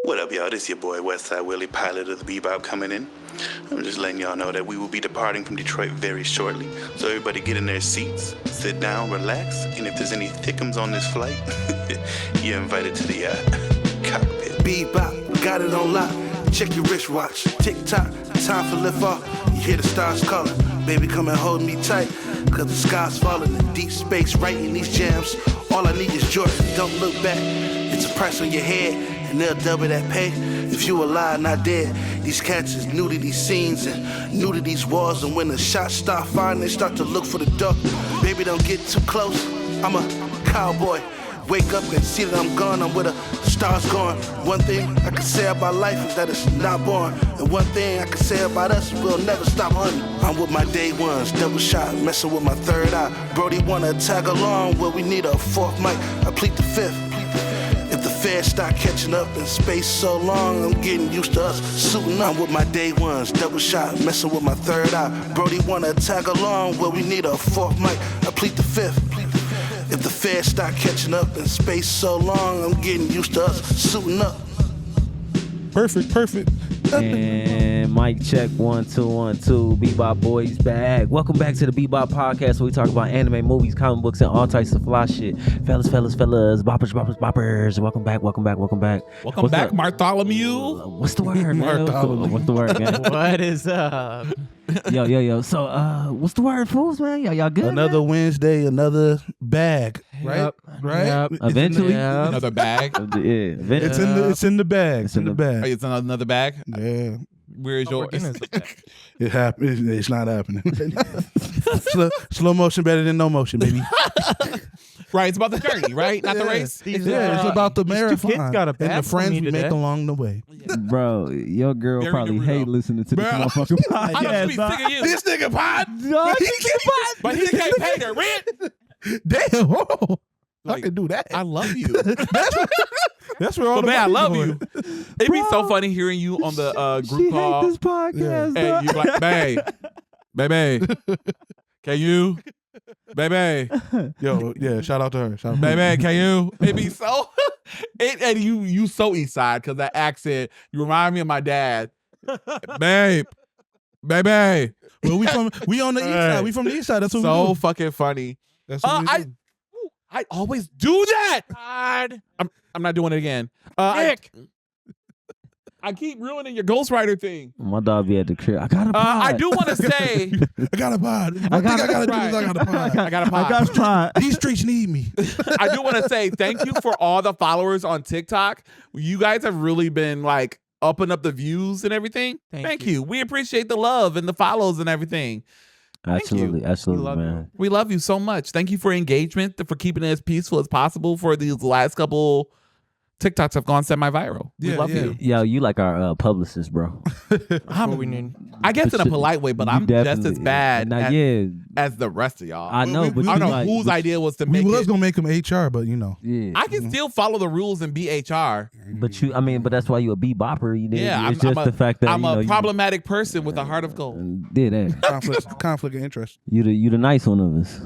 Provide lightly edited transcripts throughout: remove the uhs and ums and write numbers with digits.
What up, y'all? This your boy Westside Willie, pilot of the Bebop, coming in. I'm just letting y'all know that we will be departing from Detroit very shortly. So everybody get in their seats, sit down, relax, and if there's any thickums on this flight, you're invited to the cockpit. Bebop, got it on lock. Check your wristwatch. Tick-tock, time for lift off. You hear the stars calling. Baby, come and hold me tight. Cause the sky's falling in deep space, writing these jams. All I need is Jordan, don't look back. It's a price on your head, and they'll double that pay. If you alive, not dead. These cats is new to these scenes and new to these walls. And when the shots start firing, they start to look for the door. Baby, don't get too close. I'm a cowboy. Wake up and see that I'm gone, I'm where the stars going. One thing I can say about life is that it's not born. And one thing I can say about us, we'll never stop hunting. I'm with my day ones, double shot, messing with my third eye. Brody wanna tag along, well we need a fourth mic, I plead the fifth. If the feds start catching up in space so long, I'm getting used to us suiting up with my day ones, double shot, messing with my third eye. Brody wanna tag along, well we need a fourth mic, I plead the fifth. If the feds start catching up in space so long, I'm getting used to us suiting up. Perfect. And mic check 1 2 1 2. Bebop boys back. Welcome back to the Bebop podcast, where we talk about anime, movies, comic books, and all types of fly shit. Fellas, boppers. Welcome back. Welcome What's back, up? Bartholomew. What's the word, man? What's the word, man? What is up? Yo. So, what's the word, fools, man? Y'all good? Another man? Wednesday, another bag, right? Yep. Right. Yep. Eventually. Yeah. Another bag? Yeah, eventually. It's in the bag. It's in the Oh, bag. it's another bag? Yeah. Where's Oh, your... we're getting into that. It happened. It's not happening. slow motion better than no motion, baby. Right, it's about the journey, right? Not the Yeah. race? These, Yeah, it's about the these two marathon kids got a and bag the for friends me we today. make along the way. Bro, your girl Very probably Naruto. hate listening to this Bro. motherfucking I know podcast. she's sick of you. This nigga pod. But he can't pay their rent. Damn. I Like, can do that. I love you. That's where all But the man, I money love going. you. It'd be so funny hearing you on the She group hate call. this podcast. And dog. you're like, baby, can you? Baby, Yo, yeah, shout out to her. Shout out baby, can you? It'd be so... and you so east side, because that accent, you remind me of my dad. Baby. Well, we on the east side. We from the east side. That's what So we do. fucking funny. That's what we do. I always do that. God. I'm not doing it again. Nick. I keep ruining your Ghostwriter thing. My dog be at the crib. I got a pod. I do want to say I got a pod. I I got gotta a do is I got a pod. I got a pod. I got a pod. These streets need me. I do want to say thank you for all the followers on TikTok. You guys have really been like upping up the views and everything. Thank you. We appreciate the love and the follows and everything. Absolutely, We love man. We love you so much. Thank you for engagement, for keeping it as peaceful as possible for these last couple TikToks have gone semi-viral. We Yeah, love yeah. you. Yo, you like our publicist, bro. That's what we need. I guess in a Shit, polite way, but you I'm just as definitely- bad Nah, as, yeah, as the rest of y'all. I know, but I don't you know like, whose idea was to We make was it. gonna make him HR, but you know. Yeah, I can still follow the rules and be HR. but you, I mean, but that's why you a bebopper. You did. Yeah, it's just the fact that I'm you know, a problematic person with a heart of gold. Did that? Conflict of interest. You the nice one of us.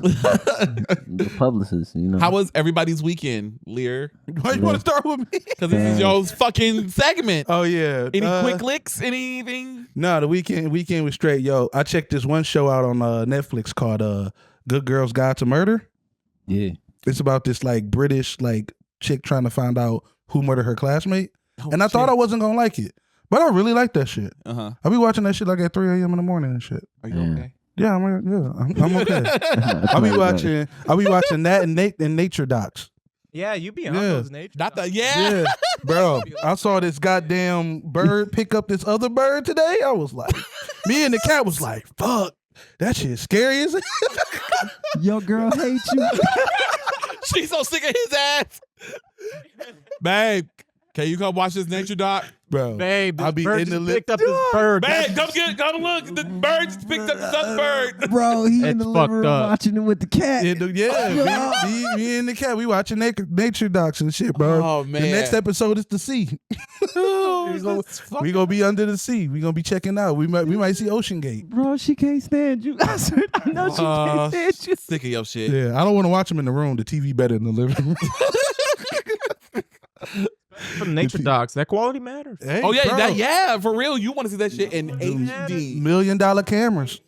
The publicist, you know. How was everybody's weekend, Lear? Why you want to start with me? Because this is y'all's fucking segment. Oh yeah. Any quick licks? Anything? No, the weekend was straight. Yo, I checked this one show out on Netflix called Good Girls Guide to Murder. Yeah. It's about this like British like chick trying to find out who murdered her classmate. Oh, And I thought I wasn't gonna like it. But I really like that shit. Uh-huh. I be watching that shit like at 3 a.m. in the morning and shit. Are you Yeah. okay? Yeah, I'm okay. I be watching that and nature docs. Yeah, you be on Yeah. those nature. Not the Yeah, bro. I saw this goddamn bird pick up this other bird today. I was like, me and the cat was like, fuck, that shit scary as Your girl hates you. She's so sick of his ass. Babe, can you come watch this nature doc? bro. Babe, I this be bird in the just lip. picked up this bird. Babe, come look. The bird just picked up this other bird. Bro, he in It's the living fucked room up. watching it with the cat. Me and the cat, we watching nature docs and shit, bro. Oh, man. The next episode is the sea. We gonna be under the sea. We gonna be checking out. We might see Ocean Gate. Bro, she can't stand you. I said, I know she can't stand you. Sick of your shit. Yeah, I don't want to watch them in the room. The TV better in the living room. From nature docs, that quality matters. Hey, Oh yeah, bro, yeah, for real. You want to see that shit in HD? $1 million cameras.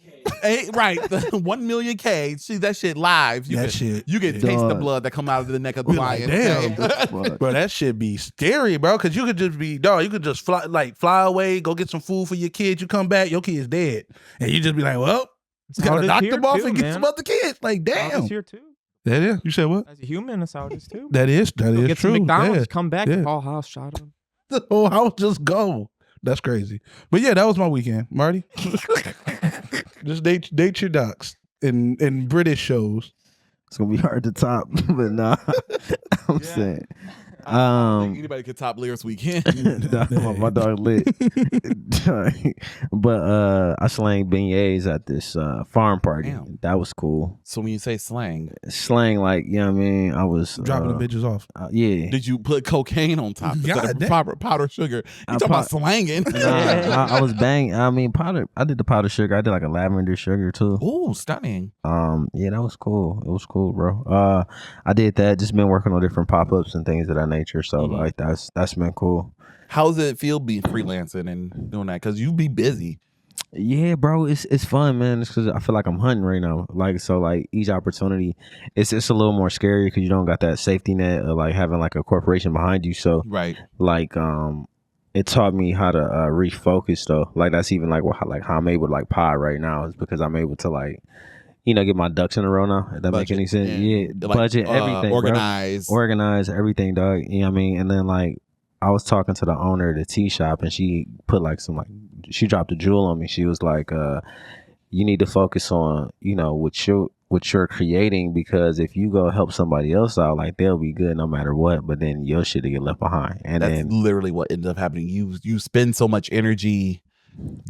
Right, the 1 million K. See that shit live. You That can, shit, You can yeah. taste the Dog. blood that come out of the neck of the Be like, lion. damn, bro, that shit be scary, bro. Cause you could just be, dog. You could just fly away, go get some food for your kids. You come back, your kid's dead, and you just be like, well, That's how gotta it is knock here them off too, and get man. some other kids. Like, That's how it is damn. here too. That is. You said what? As a human, that's how it is too. That is Go get true. some McDonald's, Yeah. come back, Yeah. the whole house shot him. The whole house just go. That's crazy. But yeah, that was my weekend, Marty. Just date your docs in British shows. It's gonna be hard to top, but nah. I'm saying. I don't think anybody could top Lyrics Weekend. my dog lit. But I slang beignets at this farm party. Damn. That was cool. So when you say slang, Slang, like, you know what I mean? I was Dropping the bitches off. yeah. did you put cocaine on top instead God of damn. powder sugar? You I talking about pro- slanging? Nah, I was bang. I mean, powder. I did the powder sugar. I did like a lavender sugar too. Ooh, stunning. Yeah, that was cool. It was cool, bro. I did that. Just been working on different pop ups and things of that nature. So Mhm. like that's been cool. How does it feel being freelancing and doing that? Because you be busy. Yeah, bro, it's fun, man. It's because I feel like I'm hunting right now. Like, so like each opportunity, it's a little more scary because you don't got that safety net of like having like a corporation behind you. So Right. like it taught me how to refocus though. Like that's even like how I'm able to like pod right now is because I'm able to like, you know, get my ducks in a row now. If that make any sense? and, Yeah, like, budget everything, bro. organize. Everything, dog. You know what I mean? And then like I was talking to the owner of the tea shop and she put like some like she dropped a jewel on me. She was like, you need to focus on, you know, what you're creating, because if you go help somebody else out, like they'll be good no matter what, but then your shit will get left behind. And That's then literally what ended up happening. You spend so much energy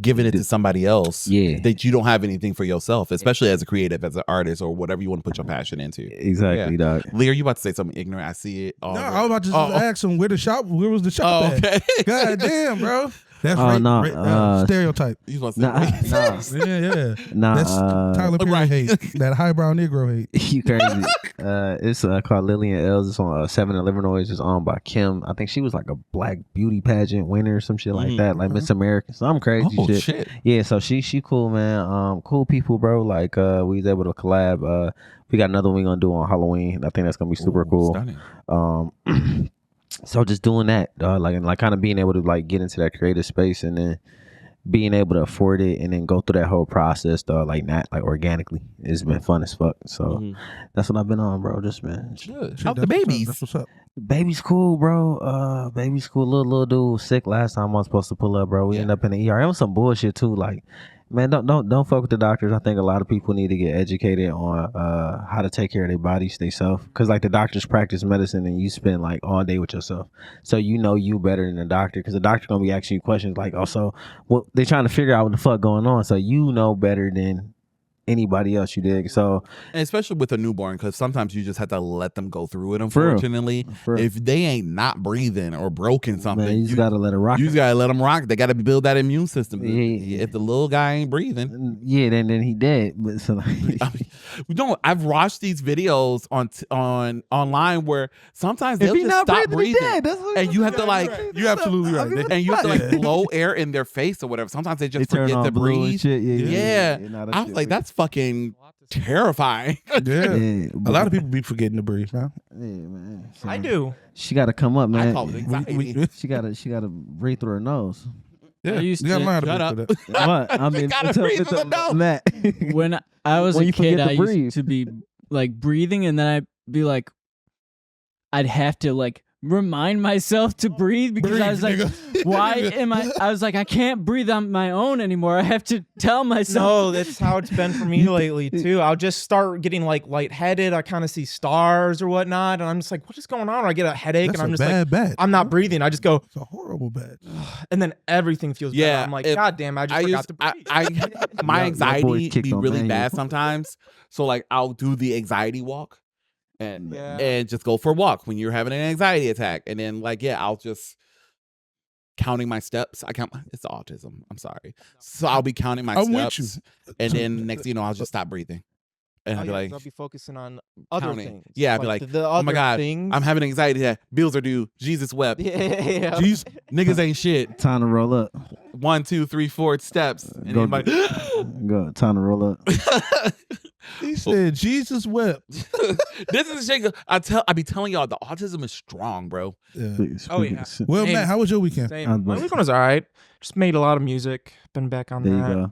giving it to somebody else, Yeah. that you don't have anything for yourself, especially as a creative, as an artist, or whatever you want to put your passion into. exactly, dog. Leah, you about to say something ignorant? I see it. No, I was about to just ask him where was the shop Oh, at? okay. God damn, bro. That's Oh, no, stereotype. You want to say Nah, Yeah. nah, That's Tyler Perry right. hate. That highbrow Negro hate. you crazy. It's called Lillian L's. It's on 7-Eleven Noise. It's owned by Kim. I think she was like a black beauty pageant winner or some shit like that, like Miss America, some crazy Oh shit. shit! Yeah, so she cool, man. Cool people, bro. Like we was able to collab. We got another one we gonna do on Halloween. I think that's gonna be super cool. Stunning. So just doing that, like kind of being able to like get into that creative space and then being able to afford it and then go through that whole process, like not like organically. It's been fun as fuck. So that's what I've been on, bro. Just been Good. Shit, How's the that's what's up. babies? That's what's up. baby's cool, bro. Baby's cool. Little dude was sick last time I was supposed to pull up, bro. We ended up in the ER. It was some bullshit too. Like, man, don't fuck with the doctors. I think a lot of people need to get educated on how to take care of their bodies themselves. Cause like the doctors practice medicine and you spend like all day with yourself, so you know you better than the doctor. Cause the doctor gonna be asking you questions like, also, well, they trying to figure out what the fuck going on. So you know better than anybody else, you dig? So And especially with a newborn, because sometimes you just have to let them go through it. For real. Unfortunately, For real. if they ain't not breathing or broken something, man, you just gotta let it rock. you just gotta let them rock. They gotta build that immune system. Yeah. If the little guy ain't breathing, Yeah, then he dead. But so like, I mean, we don't. I've watched these videos on online where sometimes they'll he just not stop breathing, he breathing, dead. That's what- and you have to like, You're absolutely right. and you have to like Yeah. blow air in their face or whatever. Sometimes they they just turn forget on to blue and breathe. shit. Yeah. Yeah. Nah, that I was shit like, weird. that's fucking terrifying. Yeah. Yeah, A lot of people be forgetting to breathe, man. Yeah, man. So I do. She got to come up, man. I call it anxiety. She got to breathe through her nose. Yeah. I used you gotta to- learn how to Shut breathe up. through that. What? I mean, gotta breathe through the nose. Matt. When I was When a you kid, forget I to breathe. used to be like breathing, and then I'd be like, I'd have to like remind myself to breathe because I was like, why am I was like, I can't breathe on my own anymore. I have to tell myself. No, that's how it's been for me lately too. I'll just start getting like lightheaded. I kind of see stars or whatnot, and I'm just like, what is going on? Or I get a headache, That's and I'm a just like, bad. I'm not breathing. I just go, It's a horrible bad. and then everything feels better. Yeah, I'm like, if- God damn, I just forgot to breathe. My Your anxiety boys kicked be on really manual. bad sometimes. So like I'll do the anxiety walk and Yeah. and just go for a walk when you're having an anxiety attack. And then like, yeah, I'll just counting my steps. It's autism. I'm sorry. So I'll be counting my I'm with steps. And then next thing you know, I'll just stop breathing. and I'd be like, I'll be focusing on other counting. things. Yeah, I'd be like, the oh my other God, things. I'm having anxiety that bills are due. Jesus wept. Yeah. Jesus, niggas ain't shit. Time to roll up. 1, 2, 3, 4 steps. And Go- everybody, Go. Time to roll up. He said Jesus wept. this is the shit. I be telling y'all the autism is strong, bro. Yeah. Oh, yeah. Well, Hey, Matt, how was your weekend? Same. I'm My blessed. weekend was all right. Just made a lot of music. Been back on There you that. go.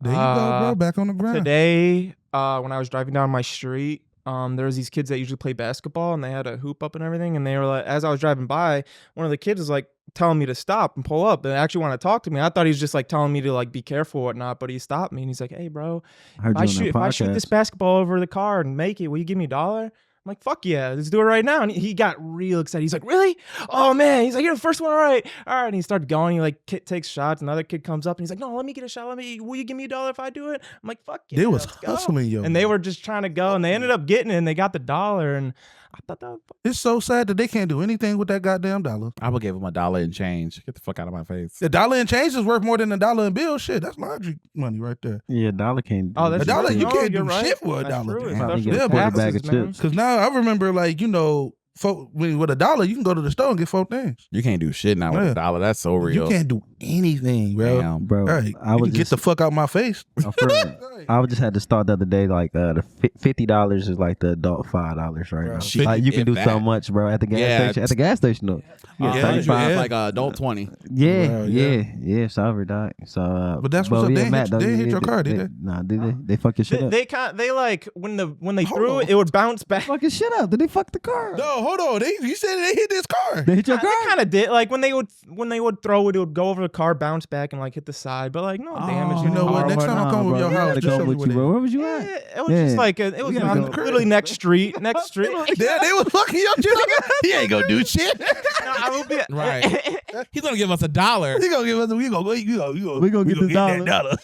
There you go, bro. Back on the grind. Today, when I was driving down my street, there was these kids that usually play basketball, and they had a hoop up and everything. And they were like, as I was driving by, one of the kids was like telling me to stop and pull up. They actually want to talk to me. I thought he was just like telling me to like be careful or whatnot, but he stopped me and he's like, "Hey, bro, I heard if I shoot this basketball over the car and make it, will you give me $1?" I'm like, "Fuck yeah, let's do it right now." And he got real excited. He's like, "Really? Oh man!" He's like, "You're the first one, all right." And he started going. He like takes shots. Another kid comes up and he's like, "No, let me get a shot. Will you give me $1 if I do it?" I'm like, "Fuck yeah." They was let's go." hustling yo. And they were just trying to go, and they ended up getting it, and they got the $1. And I thought that was It's so sad that they can't do anything with that goddamn dollar. I would give him $1 and change. Get the fuck out of my face. The dollar and change is worth more than $1 in bill. Shit, that's laundry money right there. Yeah, dollar can't. Oh, A that's dollar, true. you No, can't you're do right. shit for a That's dollar. true, Damn, especially you with get a quarter bag taxes, of man. chips. Because now I remember, like, you know, with $1, you can go to the store and get 4 things. You can't do shit now with Yeah. $1. That's so real. You can't do anything, bro. Damn. Bro, Right. I You was can get just the fuck out my face. for real. I just had to start the other day. Like the $50 is like the adult $5 right now. Shit, Like you can if do that. so much, bro. At the gas Yeah. station. At the gas station, though. Yeah, Yeah, usually yeah. it's like adult 20. Yeah, Wow, yeah. Sorry, doc. So, But that's what's up. They Matt, didn't hit though, your car, did they? Nah, did they? They fuck your shit up. They like when they Hold threw on. it, it would bounce back. Fuck your shit up. Did they fuck the car? No, hold on. You said they hit this car. They hit your They car. kind of did. Like when they would throw it, it would go over the car, bounce back, and like hit the side. But like no damage. You in know the what? car, Next time I come over your house, gotta just show go me with where you, they- bro. Where was you Yeah, at? it was Yeah. just like it was gotta on go to the literally next street. they was fucking your shit up. He ain't gonna do shit. No, I will be Right. He's gonna give us $1. He gonna give us. We gonna get this that dollar.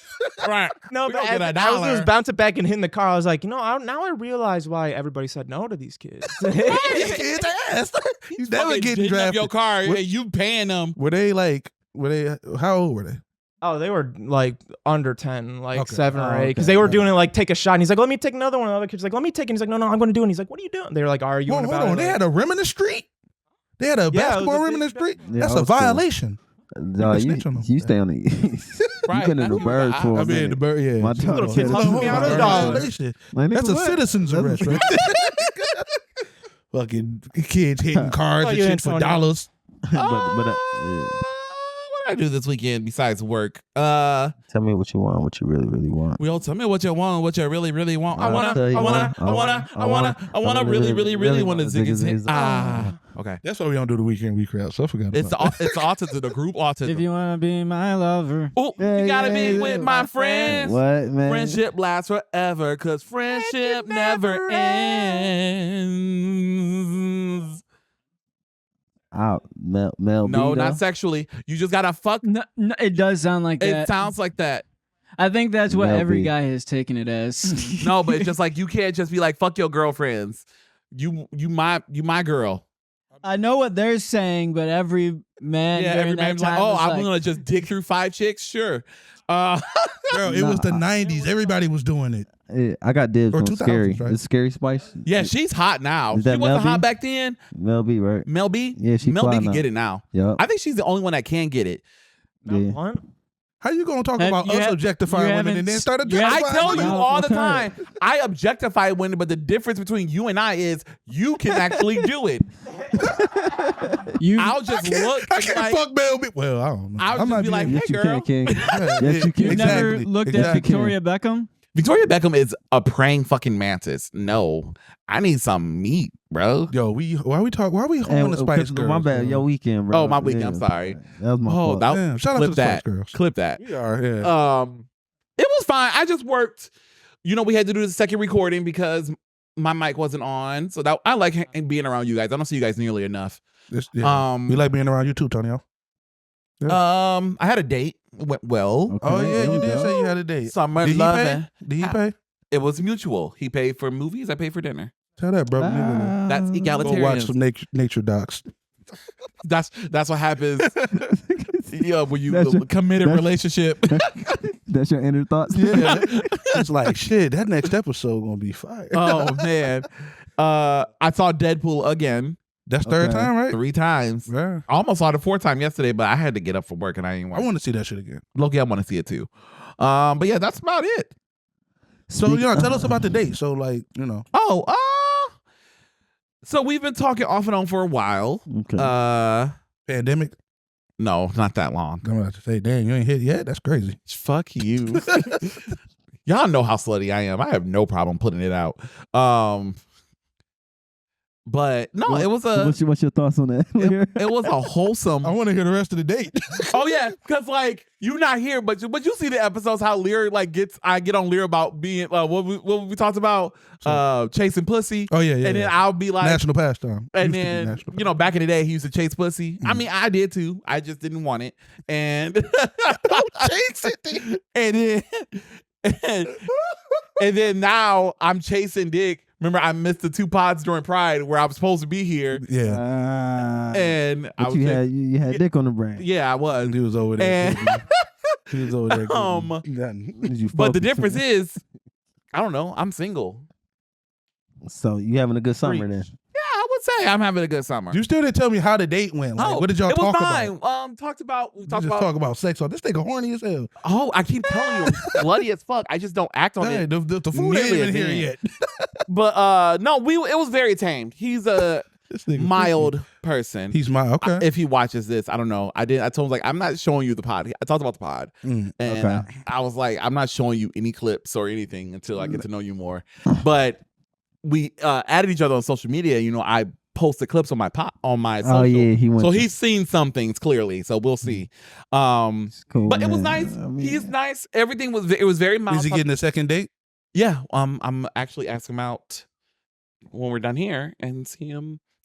Right. No, We but gonna get as it was $1. bouncing back and hitting the car, I was like, now I realize why everybody said no to these kids. These kids ass. You never Fucking getting hitting up drafted. your car. What- And you paying them. Were they like? Were they? How old were they? Oh, they were like under 10, like Okay. 7 or Oh, 8, because okay. they were doing it like take a shot. And he's like, let me take another one. And the other kid's like, let me take it. And he's like, no, I'm going to do it. And he's like, what are you doing? They were like arguing Hold about on. it. They like- had a rim in the street. They had a Yeah, it basketball was a rim in the big- street. Yeah, That's old a school. violation. No, can you snitch on them. you stay on the. Right. You been in the That's birds what for a I mean, minute. the bird. Yeah, My Shit, little hold kid on. lost me out of Hold the on. dollar. Violation. Like, That's nigga, a what? citizen's arrest, right? Fucking kids hitting cars Oh, and you shit for Antonio. dollars. but yeah. What did I do this weekend besides work? Tell me what you want, what you really, really want. Well, tell me what you want, what you really, really want. I I'll wanna tell you really, really want to zig and zig. Okay. That's why we don't do the weekend recap. So I forgot. It's about it's autism, the group If autism. you wanna be my lover, Oh, Yeah, you gotta yeah, be yeah, with yeah. my friends. What, man? Friendship lasts forever, cause friendship never ends. Out, Mel No, B, not though. sexually. You just gotta fuck. no, it does sound like It that. sounds like that. I think that's what Mel every B. guy has taken it as. No, but it's just like you can't just be like fuck your girlfriends. You my girl. I know what they're saying, but every man Yeah, during every that man's time like, oh, was I'm like, gonna just dick through 5 chicks. Sure. Girl, it was the 90s. Everybody was doing it. Yeah, I got dibs Or on 2000s, Scary. right? It's Scary Spice. Yeah, she's hot now. Is She that wasn't Mel hot B? back then. Mel B, right? Mel B. Yeah, she Mel B fly can now. get it now. Yup. I think she's the only one that can get it. Yeah. What? How you gonna talk Have about you us have- objectifying you women and haven't then s- start you haven't- I objectifying tell you women? No, all the okay. time. I objectify women, but the difference between you and I is you can actually do it. you. I'll just look. I and can't like, fuck Mel B. Well, I don't know. I'll I'm just not be like, being- hey Yes, you girl. can, King. Yeah, Yes, you can. You've never looked at exactly. Victoria Beckham? Victoria Beckham is a praying fucking mantis. No, I need some meat, bro. Yo, why we Hey, on the Spice Girls? my bad. bro? Your weekend, bro. Oh, my weekend. I'm Yeah. sorry. That was my Oh, fault. that Damn, shout out to clip the Spice that. Girls. Clip that. We are, yeah. It was fine. I just worked. You know, we had to do the second recording because my mic wasn't on. So that I like being around you guys. I don't see you guys nearly enough. Yeah. We like being around you too, Tonyo. I had a date. It went well. Okay, Oh yeah, there you we did go. say you had a date. Summer Did he loving. pay? Did he pay? It was mutual. He paid for movies. I paid for dinner. Tell that, bro. Nigga. That's Go egalitarian. watch some nature docs. That's what happens. Yeah, when you That's your- committed that's- relationship. That's your inner thoughts. Yeah. It's like, shit, that next episode gonna be fire. Oh man. I saw Deadpool again That's third Okay. time, right? 3 times. Yeah. I almost saw it 4th time yesterday, but I had to get up from work and I didn't I want. want to see that shit again. Loki, I want to see it too. But yeah, that's about it. So, tell us about the date. So, like, Oh, so we've been talking off and on for a while. Okay. pandemic. No, not that long. I'm about to say, damn, you ain't hit yet? That's crazy. Fuck you. Y'all know how slutty I am. I have no problem putting it out. But no, it was a. What's your thoughts on that? It was a wholesome. I want to hear the rest of the date. Oh yeah, because like you're not here, but you see the episodes how Lear like I get on Lear about being what we talked about chasing pussy. Oh, yeah. And then I'll be like national pastime. and Used to be then national back in the day he used to chase pussy. I mean I did too. I just didn't want it. And chase it. and then now I'm chasing dick. Remember, I missed the 2 pods during Pride where I was supposed to be here. Yeah. And I but was you had dick on the brain. yeah, I was. He was over there. And He was over there. Did you but the focus? difference is, I don't know, I'm single. So you having a good summer Preach. then? Yeah, I would say I'm having a good summer. You still didn't tell me how the date went. Like, what did y'all it was talk fine. about? We We talked just about. talk about sex. Oh, this nigga horny as hell. Oh, I keep telling you, I'm bloody as fuck. I just don't act on Hey, it. the food ain't nearly even as here in. yet. But no, it was very tamed. He's a This nigga mild person. He's mild. Okay. If he watches this, I don't know. I told him like I'm not showing you the pod. I talked about the pod, Mm, and okay. I was like, I'm not showing you any clips or anything until I get to know you more. But we added each other on social media. I post the clips on my social. Oh yeah, he went. So he's seen some things clearly. So we'll see. cool, But it was man. nice. I mean, He's nice. Everything was. It was very mild. Is he getting a second date? Yeah. I'm actually asking him out when we're done here and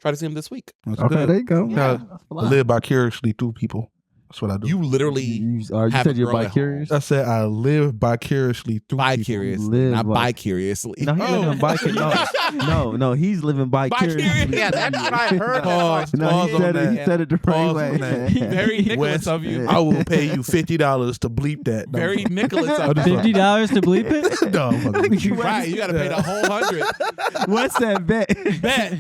try to see him this week. That's Okay, good. there you go. Yeah. I live vicariously through people. That's what I do. You literally You have a said you're girl at bi-curious. I said I live vicariously through bi-curiously, Live not bi- bi-curiously. No, he's Oh. living bi-curiously. No, he's living bi-curiously. Bi-curious. Yeah, that's what I heard. Pause. No, Pause he on said it. He that. said it the right Pause way. on that. Very Nicholas Wes, of you. I will pay you $50 to bleep that. No. Very Nicholas I of just you. fucking- $50 to bleep it? No, I'm fucking- Right, you got to pay the whole 100. What's that bet? Bet.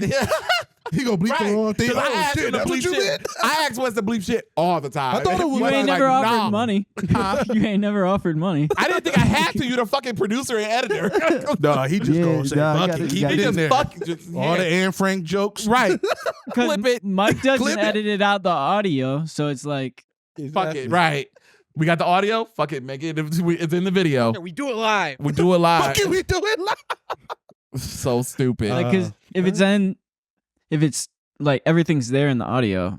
he gonna bleep the wrong thing. 'Cause I Oh asked him shit, to that's what bleep you shit. meant. I asked Wes to bleep shit all the time. I thought it was You like- ain't never offered nah. money. Huh? You ain't never offered money. I didn't think I had to. You're the fucking producer and editor. No, he just Yeah, gonna say nah, I fuck gotta- it. Keep gotta- it in just there. fucking All the Anne Frank jokes. right. Because Clip it. Mike Clip doesn't it. edit it out the audio, so it's like Fuck it. Right. We got the audio. Fuck it. Make it. It's in the video. We do it live. We do it live. Fuck it, we do it live. So stupid. like because if it's like everything's there in the audio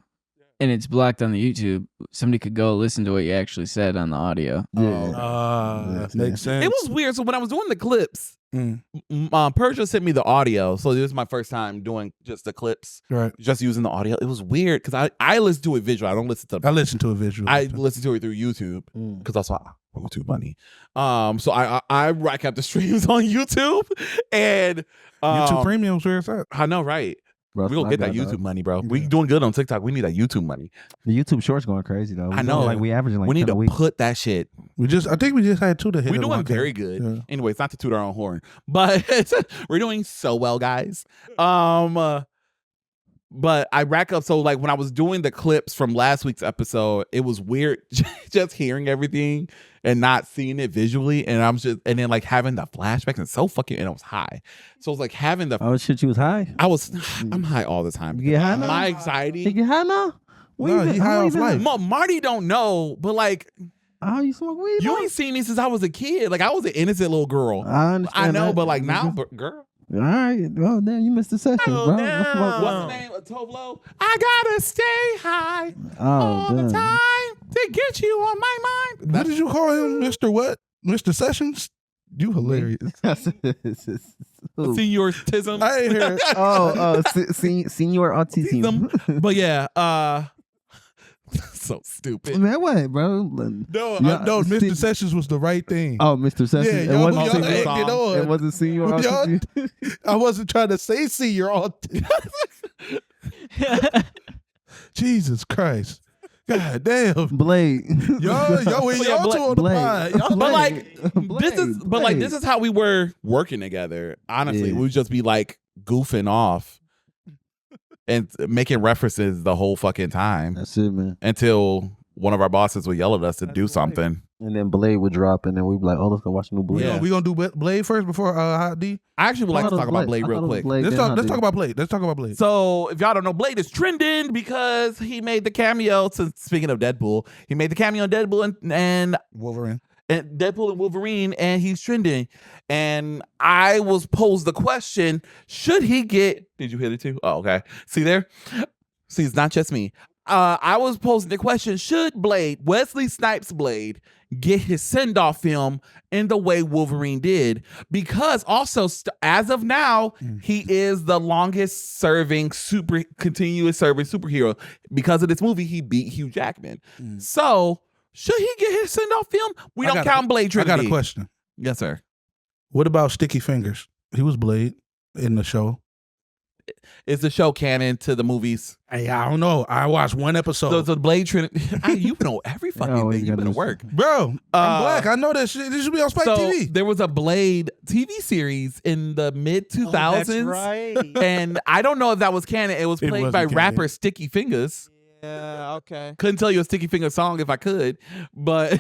and it's blacked on the YouTube, somebody could go listen to what you actually said on the audio. Makes sense. It was weird. So when I was doing the clips, Mm. Persia sent me the audio. So this is my first time doing just the clips, Right. just using the audio. It was weird because I listen to it visual. I don't listen to. I listen to a visual. I listen to it through YouTube because that's why YouTube money. So I rack up the streams on YouTube and YouTube Premium's where it's at. I know, right? Bro, We gonna get that YouTube money, bro. We doing good on TikTok. We need that YouTube money. The YouTube shorts going crazy though. I know. Like we averaging like we need 10 a to week. put that shit. I think we just had 2 to hit. We're at doing 1K. very good. Yeah. Anyway, it's not to toot our own horn, but we're doing so well, guys. But I rack up. So like when I was doing the clips from last week's episode, it was weird just hearing everything and not seeing it visually. And then like having the flashbacks and and it was high. So it was like having the, Oh shit, you was high? I'm high all the time. You get high now? My You anxiety. get high now? No, he high off life. Marty don't know, but like Oh, you smoke weed? you now? ain't seen me since I was a kid. Like I was an innocent little girl. I understand. I know, that. but like now, girl. All right. Well, damn, you missed the session, Oh, bro. no. What's the name of Tovlo? I gotta stay high Oh, all the damn. time to get you on my mind. What did you call him, Mr. What? Mr. Sessions? You hilarious. Who? Seniorism. I ain't hear. Senior autism. But yeah, so stupid. Man, what, bro? No, Yeah, no, Mr. see- Sessions was the right thing. Oh, Mr. Sessions. Yeah, it y'all, wasn't y'all senior- egged song. it on. It wasn't senior Y'all- autism. I wasn't trying to say senior. Jesus Christ. God damn. Blade. Y'all two on the Blade. pod. Y'all But like Blade. this is how we were working together. Honestly, Yeah. we would just be like goofing off and making references the whole fucking time That's it, man. until one of our bosses would yell at us to do something. And then Blade would drop, and then we'd be like, "Oh, let's go watch a new Blade." Yeah. We gonna do Blade first before Hot D. I actually would like to talk about Blade real quick. Let's talk about Blade. Let's talk about Blade. So, if y'all don't know, Blade is trending because he made the cameo. Speaking of Deadpool, he made the cameo in Deadpool and Wolverine. Deadpool and Wolverine, and he's trending. And I was posed the question: should he get? Did you hit it too? Oh, okay. See there? See, it's not just me. I was posing the question: should Wesley Snipes' Blade, get his send-off film in the way Wolverine did? Because also, as of now, he is the longest serving continuous serving superhero. Because of this movie, he beat Hugh Jackman. So, should he get his send-off film? We don't count Blade Trinity. I got a question. Yes, sir. What about Sticky Fingers? He was Blade in the show. Is the show canon to the movies? Hey, I don't know. I watched one episode. So the Blade Trinity. You know every fucking thing. You've been to work. Bro, I'm black. I know that shit. This should be on Spike TV. There was a Blade TV series in the mid 2000s. That's right. And I don't know if that was canon. It was It played wasn't by canon. rapper Sticky Fingers. Yeah, okay. Couldn't tell you a Sticky Fingers song if I could, but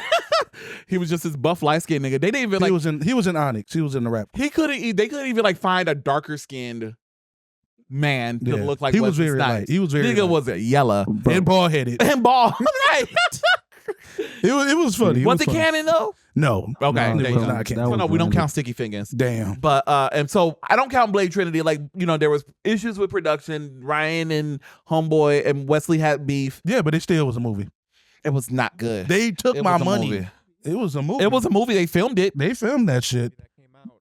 he was just this buff light skinned nigga. They didn't even like. He was in Onyx. He was in the rap. They couldn't even like find a darker skinned man to Yeah. look like He was Wesley very Snipes. light. He was very Nigga light. was a yellow And bald headed. and bald. Right. It was funny. Was it canon though? No. Okay, No, there it you was go. not canon. So no, we don't count Sticky Fingers. Damn. But and so I don't count Blade Trinity. Like, you know, there was issues with production. Ryan and Homeboy and Wesley had beef. Yeah, but it still was a movie. It was not good. They took It my was a money. movie. It was a movie. It was a movie. They filmed it. They filmed that shit.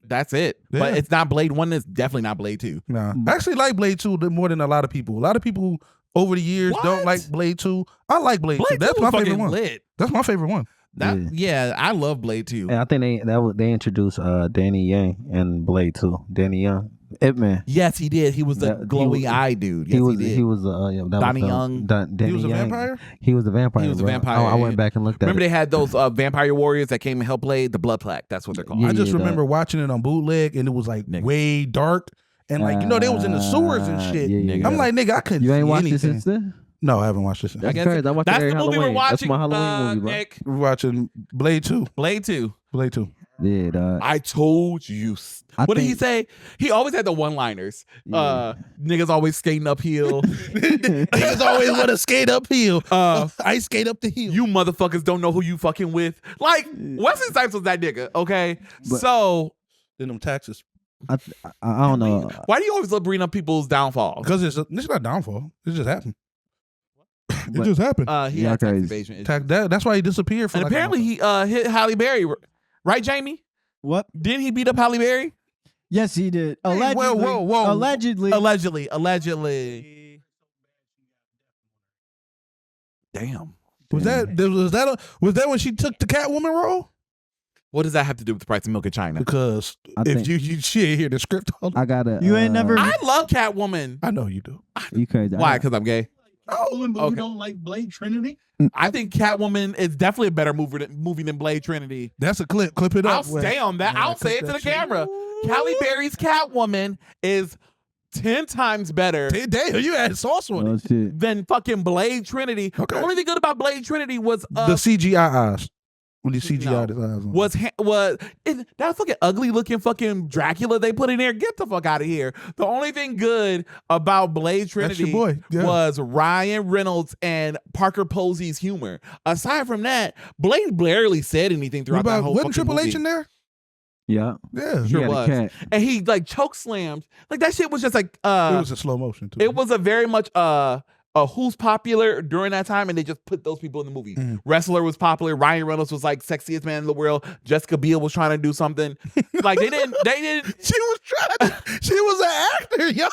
That's it. Yeah. But it's not Blade 1. It's definitely not Blade 2. Nah. I actually like Blade 2 more than a lot of people. A lot of people over the years What? don't like Blade 2. I like Blade 2. Blade 2 That's my was favorite fucking one. lit. That's my favorite one. Yeah, I love Blade 2. And I think they introduced Danny Yang and Blade too. Danny Young, Ip Man. Yes, he did. He was the glowy eye dude. Yes, he did. He was that Donnie was, Young. Danny He was a Yang. vampire? He was the vampire. He was a bro. vampire, I yeah. went back and looked at Remember it. they had those vampire warriors that came and helped Blade? The Blood Plaque. That's what they're called. Yeah. I just dog. remember watching it on bootleg and it was like Nigga. way dark. And like, they was in the sewers and shit. Yeah. I'm like, nigga, I couldn't You ain't see watched anything. it since then? No, I haven't watched this. That's guess crazy. I watched it That's every the movie Halloween. we're watching. That's my Halloween movie, bro. Nick. We're watching Blade 2. Blade 2. Blade 2. Yeah, dog. I told you. I What did he think- say? He always had the one-liners. Yeah. Niggas always skating uphill. Niggas always want to skate uphill. I skate up the hill. You motherfuckers don't know who you fucking with. Like, Wesley Snipes was that nigga, okay? But- So, Then them taxes. I don't know. why do you always love bringing up people's downfalls? Because it's not downfall. It just happened. It But- just happened. He Yeah, had tax crazy. evasion issues. That's why he disappeared for And like a apparently month. he hit Halle Berry. Right, Jamie? What? Didn't he beat up Halle Berry? Yes, he did. Allegedly. whoa. Allegedly. Allegedly. Damn. Was that when she took the Catwoman role? What does that have to do with the price of milk in China? Because I if think- you shit hear the script all I gotta. You ain't never- I love Catwoman. I know you do. You crazy? Why? Because I'm gay. Oh, Okay. you don't like Blade Trinity? I think Catwoman is definitely a better movie than Blade Trinity. That's a clip. Clip it I'll up. Wes. stay on that. Yeah, I'll say it clip to the that shit. camera. Halle Berry's Catwoman is 10 times better Damn, you had sauce on Oh it. shit. than fucking Blade Trinity. Okay. The only thing good about Blade Trinity was The CGI eyes. When you CGI No. his eyes on. was that fucking ugly looking fucking Dracula they put in there. Get the fuck out of here. The only thing good about Blade Trinity your boy. Yeah. was Ryan Reynolds and Parker Posey's humor. Aside from that, Blade barely said anything What throughout that about whole wasn't fucking Triple movie. H in there? Yeah. Yeah. He Sure had a was. cat. And he like choke slammed. Like that shit was just like It was a slow motion too. it was a very much who's popular during that time, and they just put those people in the movie. Mhm. Wrestler was popular. Ryan Reynolds was like sexiest man in the world. Jessica Biel was trying to do something. Like they didn't. She was trying. She was an actor, yo.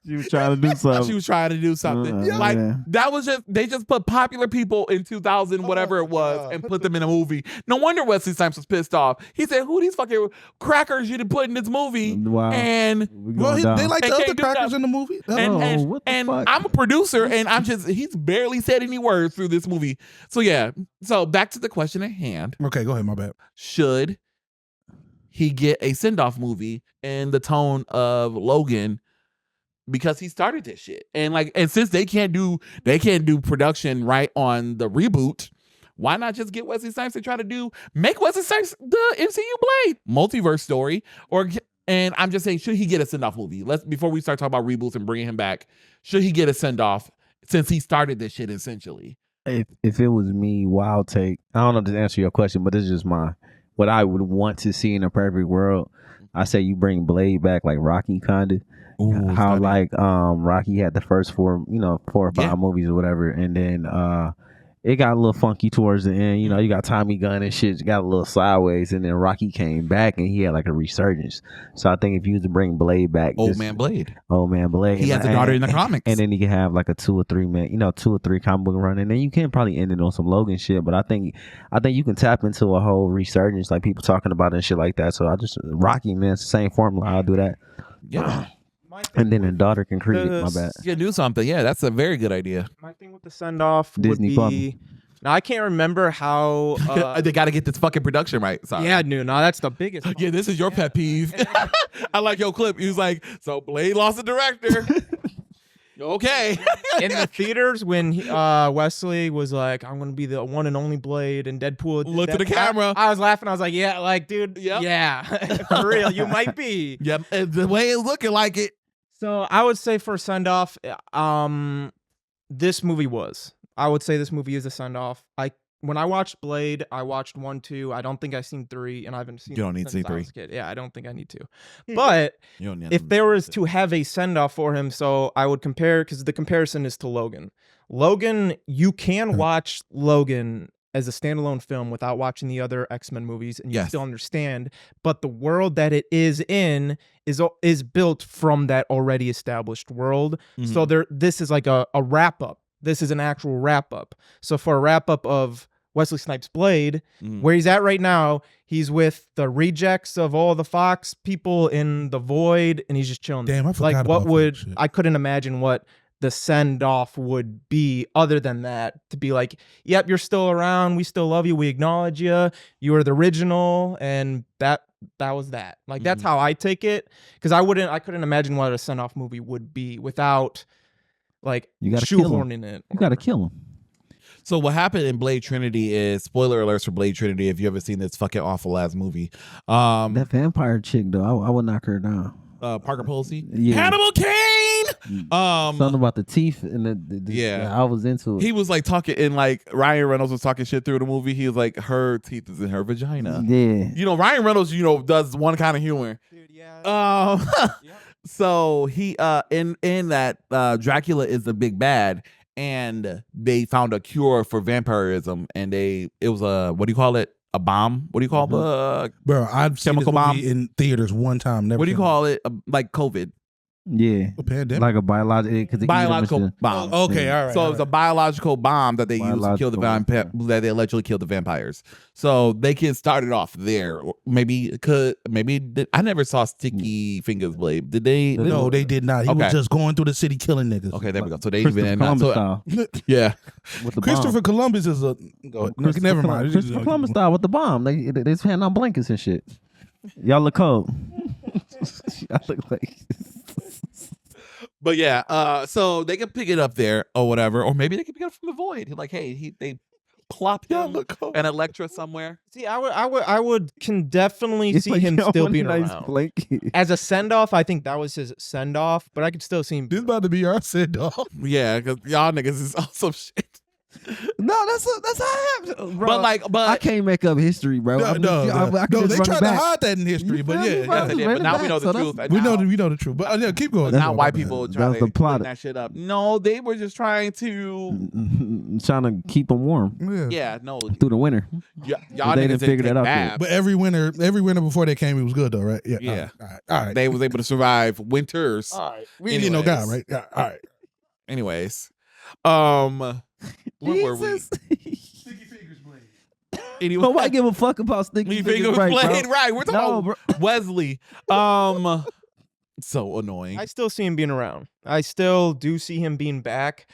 She was trying to do something. She was trying to do something. Yeah. Like Yeah. that was just they just put popular people in 2000 whatever it was God. and put them in a movie. No wonder Wesley Snipes was pissed off. He said, "Who these fucking crackers you done put in this movie?" Wow. And We Well, going down. they like And the can't other do crackers that. in the movie. and, Oh, and, what the and fuck? I'm a producer and he's barely said any words through this movie. So yeah. So back to the question at hand. Okay, go ahead. My bad. Should he get a send-off movie in the tone of Logan because he started this shit? And since they can't do production right on the reboot, why not just get Wesley Snipes and make Wesley Snipes the MCU Blade multiverse story? And I'm just saying, should he get a send-off movie? Before we start talking about reboots and bringing him back, should he get a send-off since he started this shit essentially? If it was me, wild take. I don't know to answer your question, but this is just what I would want to see in a perfect world. I say you bring Blade back like Rocky kind of. How Rocky had the first 4 or 5 movies or whatever, and then it got a little funky towards the end. You got Tommy Gunn and shit got a little sideways, and then Rocky came back and he had like a resurgence. So I think if you was to bring Blade back, Old Man Blade, he has a daughter in the comics, and then he can have like a 2 or 3 comic book run, and then you can probably end it on some Logan shit. But I think you can tap into a whole resurgence, like people talking about and shit like that. So Rocky, man, it's the same formula. I'll do that. Yeah. And then a daughter can create it. My bad. Yeah, do something. Yeah, that's a very good idea. My thing with the send off would Disney be. Plus. Now I can't remember how. They got to get this fucking production right. Sorry. Yeah, no, that's the biggest. Yeah, this is your pet peeve. I like your clip. He was like, so Blade lost a director. Okay. In the theaters when Wesley was like, I'm gonna be the one and only Blade, and Deadpool looked at the camera. I was laughing. I was like, yeah, like, dude, Yep. yeah, for real, you might be. Yep, and the way it's looking like it. So I would say for send off, this movie was. I would say this movie is a send off. When I watched Blade, I watched 1, 2. I don't think I've seen 3, and I haven't seen. You don't need to see since I was 3. a kid. Yeah, I don't think I need to. But You don't need if there was to have a send off for him, so I would compare, because the comparison is to Logan. Logan, you can watch Logan as a standalone film without watching the other X-Men movies, and you still understand. But the world that it is in is built from that already established world. Mm-hmm. So this is like a wrap up. This is an actual wrap up. So for a wrap up of Wesley Snipes' Blade, where he's at right now, he's with the rejects of all the Fox people in the void, and he's just chilling. Damn, I forgot like about that shit. I couldn't imagine what the send off would be other than that, to be like, yep, you're still around, we still love you, we acknowledge you, you were the original, and that was that. Like that's how I take it, because I couldn't imagine what a send off movie would be without like shoehorning it. You gotta kill him. So what happened in Blade Trinity is, spoiler alerts for Blade Trinity if you ever seen this fucking awful ass movie. That vampire chick though, I would knock her down. Parker Posey, Hannibal Caine. Something about the teeth and the I was into it. He was like talking, and like Ryan Reynolds was talking shit through the movie. He was like, her teeth is in her vagina. Yeah. Ryan Reynolds, does one kind of humor. Dude, yeah. So he in that Dracula is the big bad, and they found a cure for vampirism, and it was what do you call it? A bomb? What do you call the Bro, I've seen this chemical bomb movie in theaters one time. Never. What do you seen call it? Like COVID. Yeah. A pandemic. Like a biological bomb. Okay, all right. So it was a biological bomb that they used to kill the vampire, that they allegedly killed the vampires. So they can start it off there. Maybe I never saw Sticky Fingers Blade. Did they? No, they did not. He was just going through the city killing niggas. Okay, there we go. So they Christopher even Columbus style. Yeah. With the Christopher bomb. Columbus is a. Never mind. Christopher Columbus style with the bomb. They's handing out blankets and shit. Y'all look cold. Y'all look like. But yeah, so they can pick it up there or whatever, or maybe they can pick it up from the void. Like, hey, they plop him an Electra somewhere. See, I can definitely see him still being around. Blanket. As a send off, I think that was his send off, but I could still see him. This about to be our send off. Yeah, because y'all niggas is awesome shit. No, that's how it happens, bro. But I can't make up history, bro. No, they tried to hide that in history, You but feel me, yeah, bro? but now we know the truth. we know the truth. But yeah, keep going. Now white people trying That's to the plot. clean that shit up. No, they were just trying to. Trying to keep them warm Yeah, no. through the winter. Y'all They niggas didn't figure that out bad. But every winter before they came, it was good though, right? Yeah. Yeah. All right. They was able to survive winters. All right. We ain't no guy, right? Yeah. All right. Anyways, where were we? Sticky Fingers Blade. Anyway, Nobody give a fuck about Sticky we Fingers think it was Blade, Blade, bro. right? We're talking No, about bro. Wesley. So annoying. I still see him being around. I still do see him being back.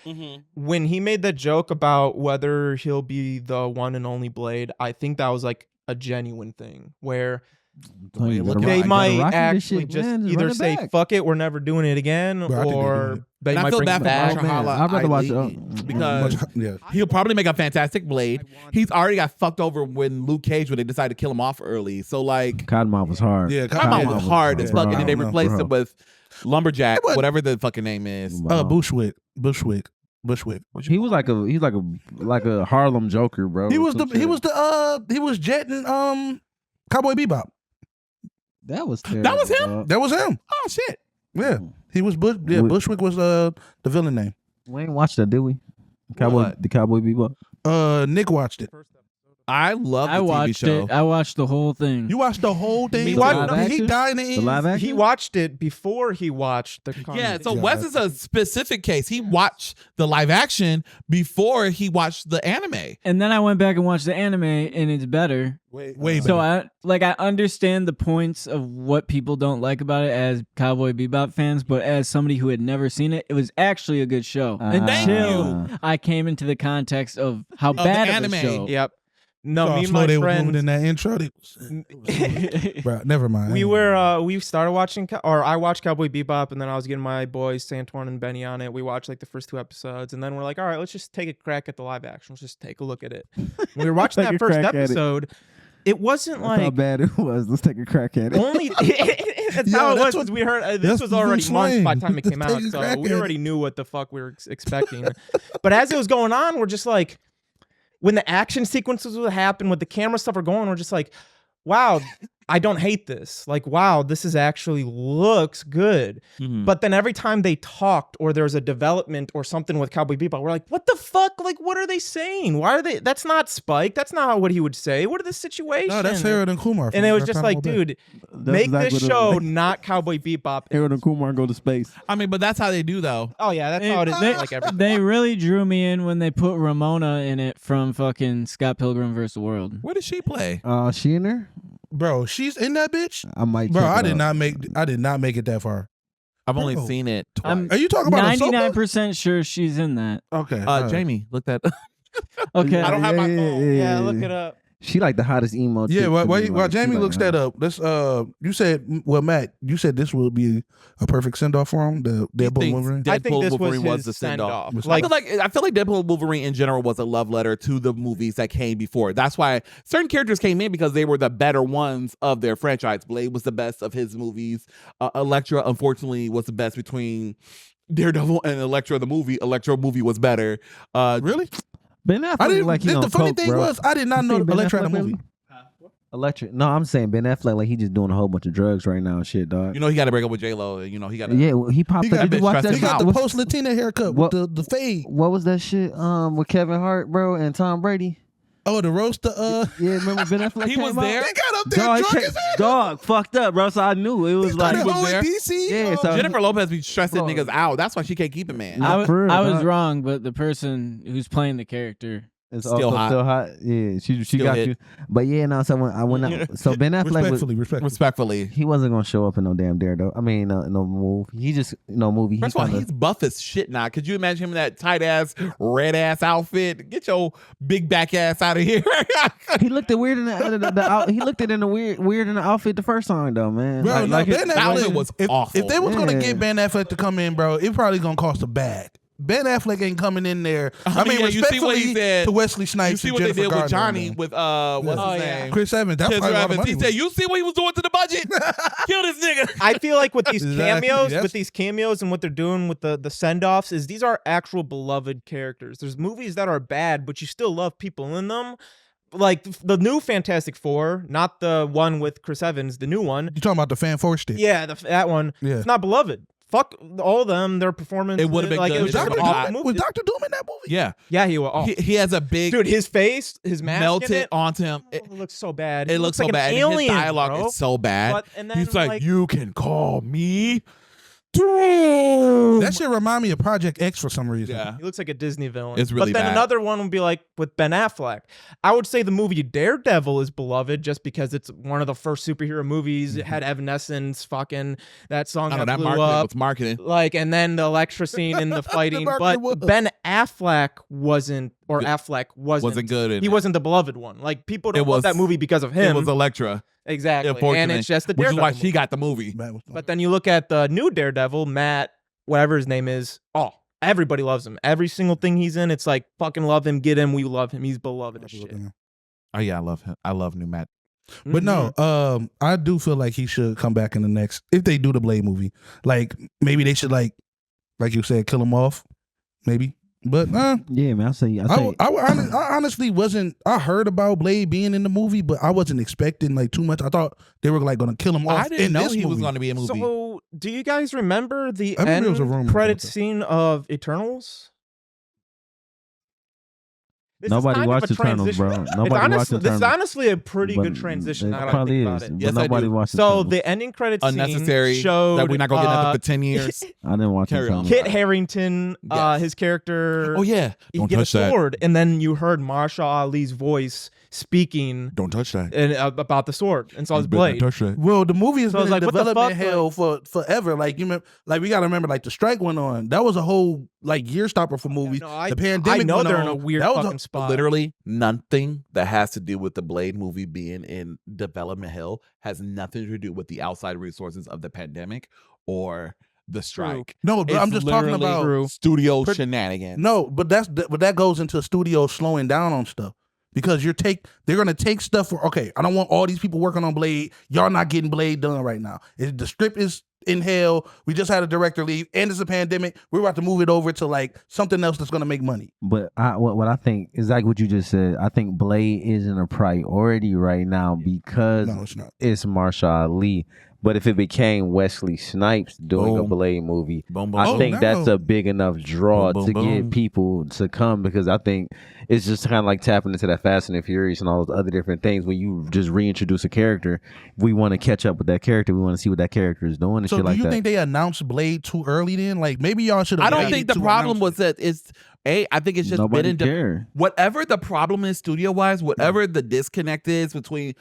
When he made that joke about whether he'll be the one and only Blade, I think that was like a genuine thing where You gotta they rock- might gotta rock with this actually shit, just man. Just either run it say back. fuck it, we're never doing it again, Bro, I think they're doing or it. they And I might feel bring bad it for back. Mahershala I'd rather watch Ali it. because Yeah. he'll probably make a fantastic Blade. He's already got fucked over when Luke Cage when they decided to kill him off early. So like Cottonmouth was hard. Yeah, Cottonmouth was hard as bro. fuck, and then they I don't know, replaced bro. him with Lumberjack, What? whatever the fucking name is. Bushwick. He was like a Harlem Joker, bro. He was Some he shit. was jetting Cowboy Bebop. That was terrible. That was him? dog. That was him. Oh shit! Yeah, he was Bush. Yeah, Wait. Bushwick was the villain name. We ain't watched that, did we? What? The Cowboy Bebop. Nick watched it. I love the I TV watched show. it. I watched the whole thing. You watched the whole thing. Me What? too. Did he Live die in the end? The live action. He watched it before he watched the Yeah, so Yeah, Wes is a specific case. He watched the live action before he watched the anime. And then I went back and watched the anime, and it's better. Way So better. I understand the points of what people don't like about it as Cowboy Bebop fans, but as somebody who had never seen it, it was actually a good show. Thank Until I came into the context of how the bad of anime. a show. Yep. No, So me and slow my they were moving friends. in that intro. Bro, never mind. We started watching, or I watched Cowboy Bebop, and then I was getting my boys Santorn and Benny on it. We watched like the first 2 episodes, and then we're like, all right, let's just take a crack at the live action. Let's just take a look at it. When we were watching Take that a first crack at it. episode, it wasn't That's how like bad it was. Let's take a crack at it. only. That's Yo, how it that's was. 'Cause what- we heard this that's was the already Bruce months by the Wayne. time it came Let's out, take a so crack we at already knew what the fuck we were expecting. But as it was going on, we're just like, when the action sequences would happen, with the camera stuff are going, we're just like, wow, I don't hate this. Like, wow, this is actually looks good. But then every time they talked or there's a development or something with Cowboy Bebop, we're like, what the fuck? Like, what are they saying? Why are they? That's not Spike. That's not what he would say. What are the situations? No, that's Harold and Kumar. And it was just like, dude, make this show not Cowboy Bebop. Harold and Kumar go to space. I mean, but that's how they do though. Oh yeah, that's how it is. Like everything. They really drew me in when they put Ramona in it from fucking Scott Pilgrim vs. the World. Where does she play? She in there? Bro, she's in that bitch. I might. Bro, check I it did out. not make it that far. I've only Bro. seen it twice. I'm Are you talking about Ahsoka? 99% sure she's in that. Okay. all right. Jamie, look that. Okay. I don't have my phone. Yeah, look it up. She like the hottest emo. Yeah, chick while to me, like, she Jamie like looks her. that up, let's you said, well, Matt, you said this will be a perfect send off for him, the Deadpool thinks Wolverine. Deadpool I think this Wolverine was was his the send-off. send-off. Like- I feel like Deadpool and Wolverine in general was a love letter to the movies that came before. That's why certain characters came in because they were the better ones of their franchise. Blade was the best of his movies. Elektra, unfortunately, was the best between Daredevil and Elektra the movie. Elektra movie was better. Really? Ben Affleck I didn't. like he on The funny coke, thing bro. was, I did not You know seen Ben Elektra in Affleck the movie. lately? Electric. No, I'm saying Ben Affleck like he just doing a whole bunch of drugs right now and shit, dog. You know, he got to break up with J-Lo. You know, he got to. Yeah, well, he popped He up. got Did you watch that stressed He him got out. the What's- post Latina haircut What- with the fade. What was that shit? With Kevin Hart, bro, and Tom Brady. Oh, the roaster. Yeah, remember Ben Affleck? He came was out? there? They got up there Dog, drunk as hell. dog, fucked up, bro. So I knew it was like He was was there? DC. Yeah, so Jennifer Lopez be stressing Bro. niggas out. That's why she can't keep it, man. Nah, for real, I was dog. wrong, but the person who's playing the character. it's Still also hot. still hot. Yeah, she Still got hit. you. But yeah, now so when I went out, so Ben Affleck was. Respectfully. He wasn't gonna show up in no damn Daredevil. I mean, no movie. He just no movie. First of all, he's buff as shit now. Could you imagine him in that tight ass, red ass outfit? Get your big back ass out of here. he looked it weird in he looked it in the weird in the outfit the first song though, man. Bro, no, like Ben that Affleck outfit was if, awful. If they was gonna Yeah. get Ben Affleck to come in, bro, it probably gonna cost a bag. Ben Affleck ain't coming in there. I mean, yeah, you see what he respectfully said. to Wesley Snipes. You see and what they Jennifer did with Gardner, Johnny man. with what's Oh, his yeah. name? Chris Evans. That's Chris probably a lot of Evans. money. He said, "You see what he was doing to the budget? Kill this nigga." I feel like with these Exactly, cameos, that's- and what they're doing with the send-offs is these are actual beloved characters. There's movies that are bad, but you still love people in them. Like the new Fantastic Four, not the one with Chris Evans, the new one. You talking about the fan force stick? Yeah, that one. Yeah. It's not beloved. Fuck all of them. Their performance. It would've been like good. it was It just would've an been awful good. movie. Was Dr. Doom in that movie? Yeah, Yeah, he was. Oh. he has a big Dude, his face, his mask in melted it, onto him. it looks so bad. It He looks so like bad. An And alien, his dialogue bro. is so bad. But- and then, He's like, "You can call me That shit remind me of Project X for some reason. Yeah. He looks like a Disney villain. It's really But then bad. another one would be like with Ben Affleck. I would say the movie Daredevil is beloved just because it's one of the first superhero movies. It had Evanescence, fucking that song I know that that blew marketing up. was marketing. Like, and then the Electra scene in the fighting. marketing But was. Ben Affleck wasn't, or Affleck wasn't Good. In he it. wasn't the beloved one. Like, people don't It love was- that movie because of him. It was Elektra. Exactly. And Unfortunately, it's just the which is Daredevil why she movie. got the movie. But then you look at the new Daredevil, Matt, whatever his name is. Oh, everybody loves him. Every single thing he's in, it's like, fucking love him, get him, we love him. He's beloved as shit. Oh yeah, I love him. I love new Matt. But no, I do feel like he should come back in the next, if they do the Blade movie. Like, maybe they should, like you said, kill him off. Maybe. But Yeah, man. I say. I honestly wasn't. I heard about Blade being in the movie, but I wasn't expecting like too much. I thought they were like going to kill him off. I didn't in know this he was movie. going to be a movie. So, do you guys remember the I remember it was a end rumor credit about that. scene of Eternals? This is Nobody kind of watched a Eternals, bro. transition. Nobody watched This is Eternals. honestly a pretty But good transition. It Now that I probably think about is. it. Yes, but I nobody do. watched So Eternals. the ending credit Unnecessary. scene showed That we're not going to get nothing for 10 years. I didn't watch Carry on. Eternals. Kit Harington, Yes. his character. Oh yeah. He Don't get a touch that. sword, and then you heard Marsha Ali's voice speaking Don't touch that. and, about the sword, and so his You better not blade. touch that. Well, the movie has So I was been in like, what the development fuck? hell for forever. Like you remember, like we gotta remember, like the strike went on. That was a whole like year stopper for movies. No, I the pandemic. I know went they're on. in a weird That was fucking spot. Literally nothing that has to do with the Blade movie being in development hell has nothing to do with the outside resources of the pandemic or the strike. No, but It's I'm just talking literally about studio Per- shenanigans. no, but that goes into studios slowing down on stuff. Because they're gonna take stuff for okay. I don't want all these people working on Blade. Y'all not getting Blade done right now. The script is in hell. We just had a director leave, and it's a pandemic. We're about to move it over to like something else that's gonna make money. But what I think is like what you just said. I think Blade isn't a priority right now because No, it's not. it's Marsha Ali. But if it became Wesley Snipes doing a Boom. Blade movie, Boom, boom, I Oh, think no. that's a big enough draw Boom, to boom, get boom. people to come because I think it's just kind of like tapping into that Fast and the Furious and all those other different things. When you just reintroduce a character, we want to catch up with that character. We want to see what that character is doing and So shit do like you that. think they announced Blade too early? Then like maybe y'all should have. I don't think the problem was that it's I think it's just Nobody been in care. whatever the problem is studio wise, whatever the disconnect is between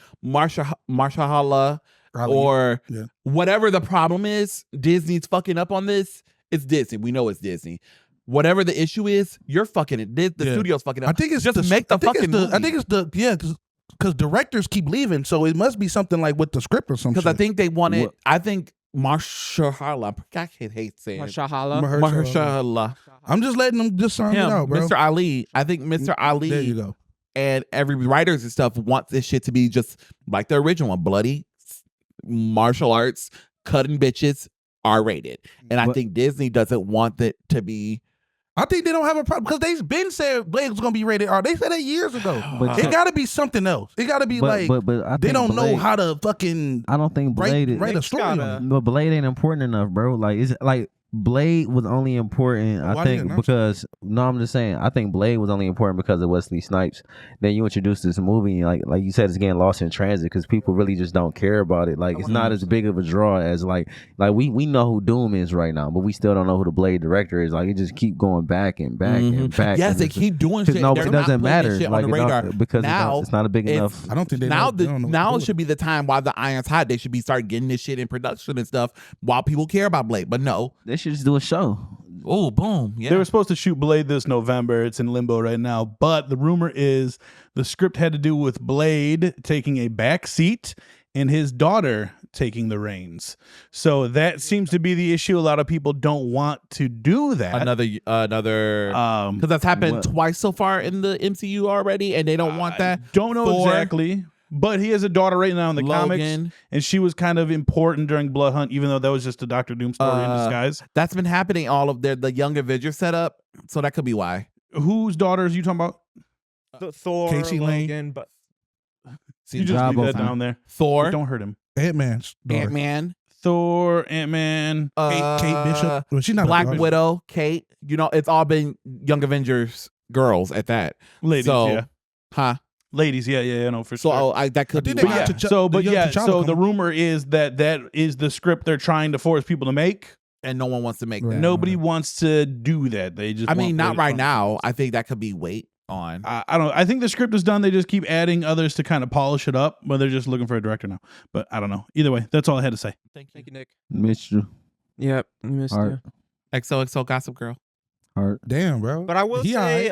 Marshala or Yeah. whatever the problem is, Disney's fucking up on this. It's Disney. We know it's Disney. Whatever the issue is, you're fucking it. The Yeah. studio's fucking up. I think it's just make the I think fucking it's movie. I think it's because directors keep leaving, so it must be something like with the script or something. because I think they wanted. What- I think Marshala. I hate saying it. Marshala. Marshala. I'm just letting them just sound it Him, out, bro. Mr. Ali. I think Mr. Ali. There you go. And every writers and stuff want this shit to be just like the original one, bloody martial arts, cutting bitches, R-rated. And I But- think Disney doesn't want it to be. I think they don't have a problem because they've been said Blade was gonna be rated R. They said that years ago. But It got to be something else. It got to be like but I they think don't know Blade- how to fucking I don't think Blade is. write a It's story. gotta- on it. But Blade ain't important enough, bro. Like it's like Blade was only important, Why I do you think, announce because no, I'm just saying, I think Blade was only important because of Wesley Snipes. Then you introduced this movie, like you said, it's getting lost in transit because people really just don't care about it. Like it's not as big of a draw as like we know who Doom is right now, but we still don't know who the Blade director is. Like it just keep going back and back and back. Yes, and they it's- keep doing 'cause shit. no, They're it not doesn't putting this matter. shit Like on the it don't- radar. because Now, it's not a big it's- enough. I don't think they now know, they don't know what now to do. should be the time while the iron's hot. They should be start getting this shit in production and stuff while people care about Blade. But no. They should just do a show. Oh, boom. Yeah. They were supposed to shoot Blade this November. It's in limbo right now. But the rumor is the script had to do with Blade taking a back seat and his daughter taking the reins. So that seems to be the issue. A lot of people don't want to do that. another because that's happened What? twice so far in the MCU already, and they don't want that. Don't know Thor, exactly. But he has a daughter right now in the comics, Logan. and she was kind of important during Blood Hunt, even though that was just a Doctor Doom story in disguise. That's been happening. All of the Young Avengers setup, so that could be why. Whose daughter are you talking about? Thor, Casey Lane. Logan, but See, You just Bravo leave that fan. down there. Thor, Don't hurt him. Ant-Man's daughter. Ant-Man, Thor, Ant-Man. Kate Bishop. Well, she's not a Black daughter. Widow, Kate. You know, it's all been Young Avengers girls at that. Ladies, So, yeah. Huh? Ladies, yeah, no, for So sure. that could be think they why. got Yeah. T'Challa- So, the but young yeah, T'Challa so the coming. rumor is that is the script they're trying to force people to make. and no one wants to make Right. that. Nobody wants to do that. They just. I mean, want not Blade right fun. now. I think that could be wait on. I don't. I think the script is done. They just keep adding others to kind of polish it up. But they're just looking for a director now. But I don't know. Either way, that's all I had to say. Thank you, Nick. Missed you. Yep, you missed Heart. you. XOXO Gossip Girl. Heart. Damn, bro. But I will He say,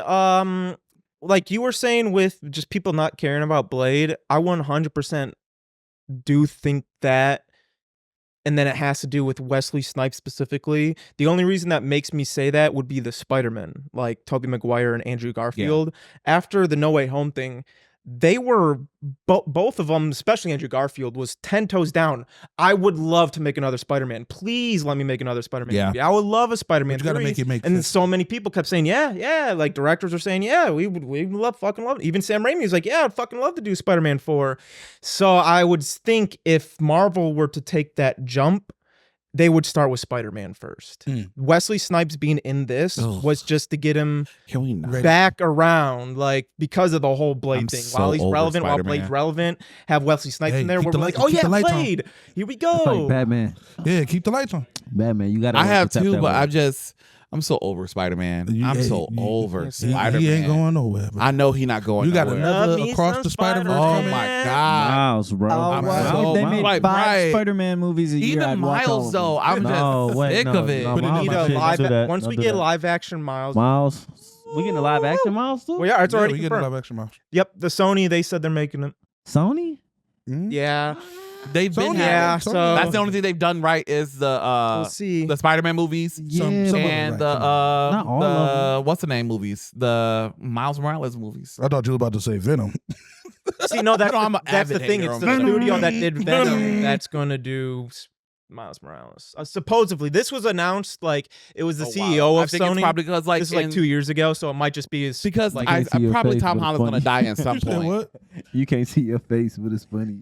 like you were saying with just people not caring about Blade, I 100% do think that. And then it has to do with Wesley Snipes specifically. The only reason that makes me say that would be the Spider-Man, like Tobey Maguire and Andrew Garfield. After the No Way Home thing, they were both of them, especially Andrew Garfield, was 10 toes down. I would love to make another Spider-Man. Please let me make another Spider-Man Yeah. movie. I would love a Spider-Man. But you gotta 3. make it make And sense. so many people kept saying, yeah. Like directors were saying, yeah, we would fucking love it. Even Sam Raimi was like, yeah, I'd fucking love to do Spider-Man 4. So I would think if Marvel were to take that jump, they would start with Spider-Man first. Wesley Snipes being in this was just to get him Can we not? back around, like because of the whole Blade I'm thing. so While he's over relevant, while Spider-Man. Blade's relevant, have Wesley Snipes Hey, in there. keep We're the like, light- oh keep yeah, the lights on. Blade. Here we It's like go. Batman. Yeah, keep the lights on. Batman, you gotta. I have accept too, that but word. I'm so over Spider-Man. You- I'm hey, so you- over He- Spider-Man. He ain't going nowhere. Bro. I know he not going You got nowhere. another Love me Across some the Spider-Verse. Oh Spider-Man. my God. Miles, bro. Oh, I'm wow. so They made like, 5 right. Spider-Man movies a year. Even I'd watch all Miles of though, them. I'm No, just wait, sick no, of it. no, But it Miles, need Need a Don't do live. that. Once Don't we do get that. live action Miles. Miles, we getting a live action Miles too? Well, yeah, it's Yeah, already we get confirmed. live action mouse. Yep, the Sony, they said they're making it. Sony? Yeah. They've been Sony- Yeah, Sony- so That's the only thing they've done right is we'll see. the Spider-Man movies. Yeah, some of but- them And right, the Not all of what's the name movies? The Miles Morales movies. I thought you were about to say Venom. See, no, that's, No, I'm an that's the avid thing. hater It's on the Venom. studio that did Venom that's going to do Miles Morales. Supposedly, this was announced like it was the Oh, CEO wow. I of think Sony. it's probably because like This is like in- 2 years ago, so it might just be his because like I see your probably face, Tom but it's Holland's gonna funny. die at some You said point. what? You can't see your face, but it's funny.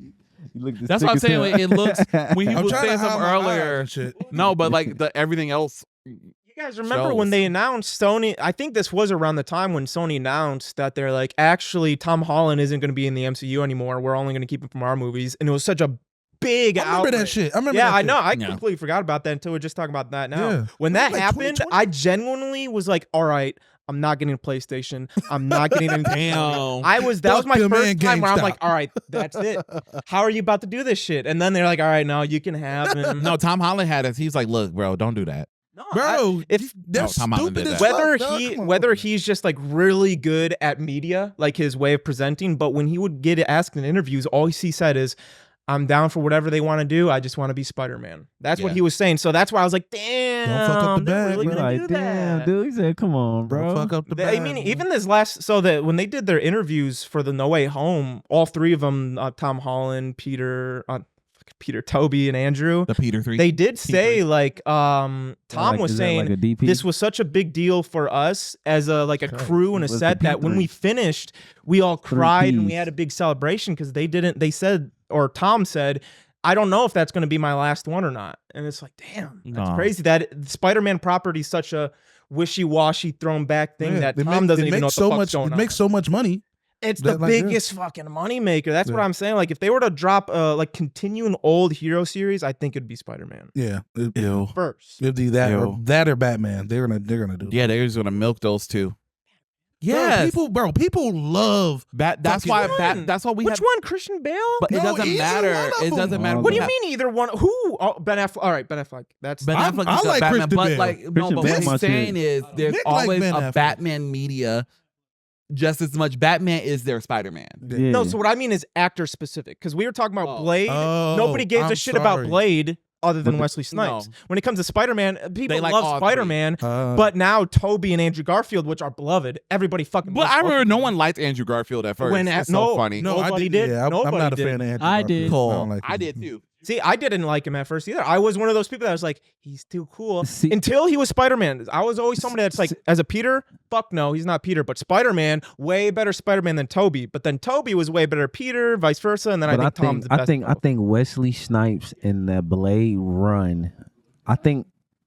You look That's what I'm saying. Like, it looks when he I'm was trying saying to hide something my eyes earlier. and shit. No, but like the everything else. You guys remember when shows. they announced Sony? I think this was around the time when Sony announced that they're like, actually, Tom Holland isn't going to be in the MCU anymore. We're only going to keep him from our movies, and it was such a big I remember that outrage. shit. I remember Yeah, that I shit. know. I Yeah. completely forgot about that until we're just talking about that now. Yeah. When that Like happened, 2020? I genuinely was like, all right, I'm not getting a PlayStation. I'm not getting anything. Damn. That was Fuck my them first and time where I'm GameStop. like, all right, that's it. How are you about to do this shit? And then they're like, all right, no, you can have him. No, Tom Holland had it. He's like, look, bro, don't do that. No, Bro, if that's No, Tom Holland stupid did as that. fuck, whether dog. he Come on. whether he's just like really good at media, like his way of presenting, but when he would get asked in interviews, all he said is, I'm down for whatever they want to do. I just want to be Spider-Man. That's what Yeah. he was saying. So that's why I was like, damn, Don't fuck up the they're bag, really bro. gonna Like, do damn, that. dude. He said, come on, bro. Don't fuck up the I bag, mean, man. even this last, so that when they did their interviews for the No Way Home, all three of them, Tom Holland, Peter, Toby, and Andrew, The Peter 3. they did say like, Tom Like, was is that saying like a DP? this was such a big deal for us as a crew and a Was the set that when P3. we finished, we all cried and we Ps. had a big celebration because they said, or Tom said, I don't know if that's going to be my last one or not. And it's like, damn, that's Aw. crazy. That Spider-Man property is such a wishy-washy thrown back thing Yeah, that they Tom make- doesn't they even make know what so the fuck's much. going It on. makes so much money. It's the that, like, yeah. biggest fucking moneymaker. That's what Yeah. I'm saying. Like if they were to drop continue an old hero series, I think it'd be Spider-Man Yeah, Ew. first. it'd be that or Ew. Batman. They're gonna do. Yeah, they're just gonna milk those two. Bro, Yes. people love. That's Fucking why. one. That's why we Which had. one? Christian Bale? But it No, doesn't either matter. one of It them. doesn't matter. What What do you ha- mean either one? Who? Oh, Ben Affleck. All right, Ben Affleck. That's Ben I'm- Affleck I is like a Batman, Christian but Bale. like no, Christian but Bale what my he's saying shit. is there's Nick like always Ben a Affleck. Batman media just as much. Batman is their Spider-Man. Yeah. No, so what I mean is actor specific because we were talking about Blade. Oh, Nobody gave a I'm shit about sorry. Blade other than But- Wesley Snipes. No. When it comes to Spider-Man, people They like love all three. Spider-Man, Uh, but now Toby and Andrew Garfield, which are beloved, everybody fucking. But loves I both remember of no them. one liked Andrew Garfield at first. When It's no, so funny. no, I nobody did. did. Yeah, I'm Nobody not a did. fan of Andrew I Garfield. did. Cool. I don't like I him. did too. See, I didn't like him at first either. I was one of those people that was like, he's too cool. See- Until he was Spider-Man. I was always somebody that's like, as a Peter, fuck no, he's not Peter. But Spider-Man, way better Spider-Man than Toby. But then Toby was way better Peter, vice versa. And then I But think Tom's the best. I think Wesley Snipes in the Blade run. I think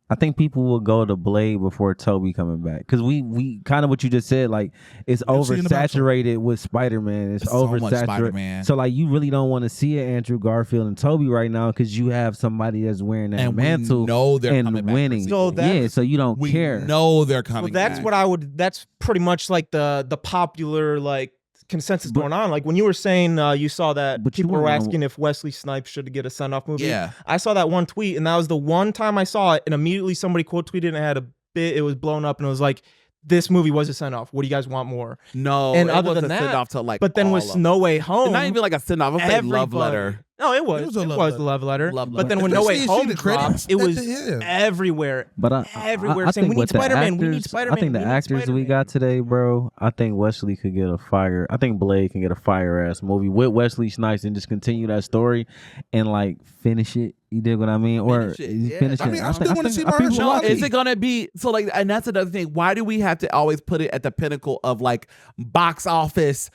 I think people will go to Blade before Toby coming back because we kind of what you just said, like it's You'll see in the box office. oversaturated with Spider-Man. It's So much oversaturated. Spider-Man. So like you really don't want to see an Andrew Garfield and Toby right now because you have somebody that's wearing that And mantle we know they're and coming back. winning. So that's- yeah, so you don't We care. know they're Well, coming that's back. what I would. That's pretty much like the popular like consensus But- going on. Like when you were saying you saw that But you people were wouldn't asking if Wesley Snipes should get a send off movie. Yeah. I saw that one tweet, and that was the one time I saw it, and immediately somebody quote tweeted and it had a bit. It was blown up, and it was like, "This movie was a send off. What do you guys want more?" No, And it other was than a send that- off to like. But then all with of them. No Way Home, Not even like a send off. It was a love everybody- letter. No, it was. It was a It love was letter. the love letter. Love But then letter. when No Way Especially you see Home the dropped, credits. it was Yeah. everywhere. But Everywhere I saying, think "We need with the Spider-Man, we need actors- Spider-Man, I think the we need actors we Spider-Man." got today, bro. I think Wesley could get a fire. I think Blade can get a fire ass movie with Wesley Snipes and just continue that story and like finish it. You dig what I mean? Or Finish it, yeah. finish I it. mean, I still wanna see people Mahershala watch Ali. Is it gonna be so like? And that's another thing. Why do we have to always put it at the pinnacle of like box office,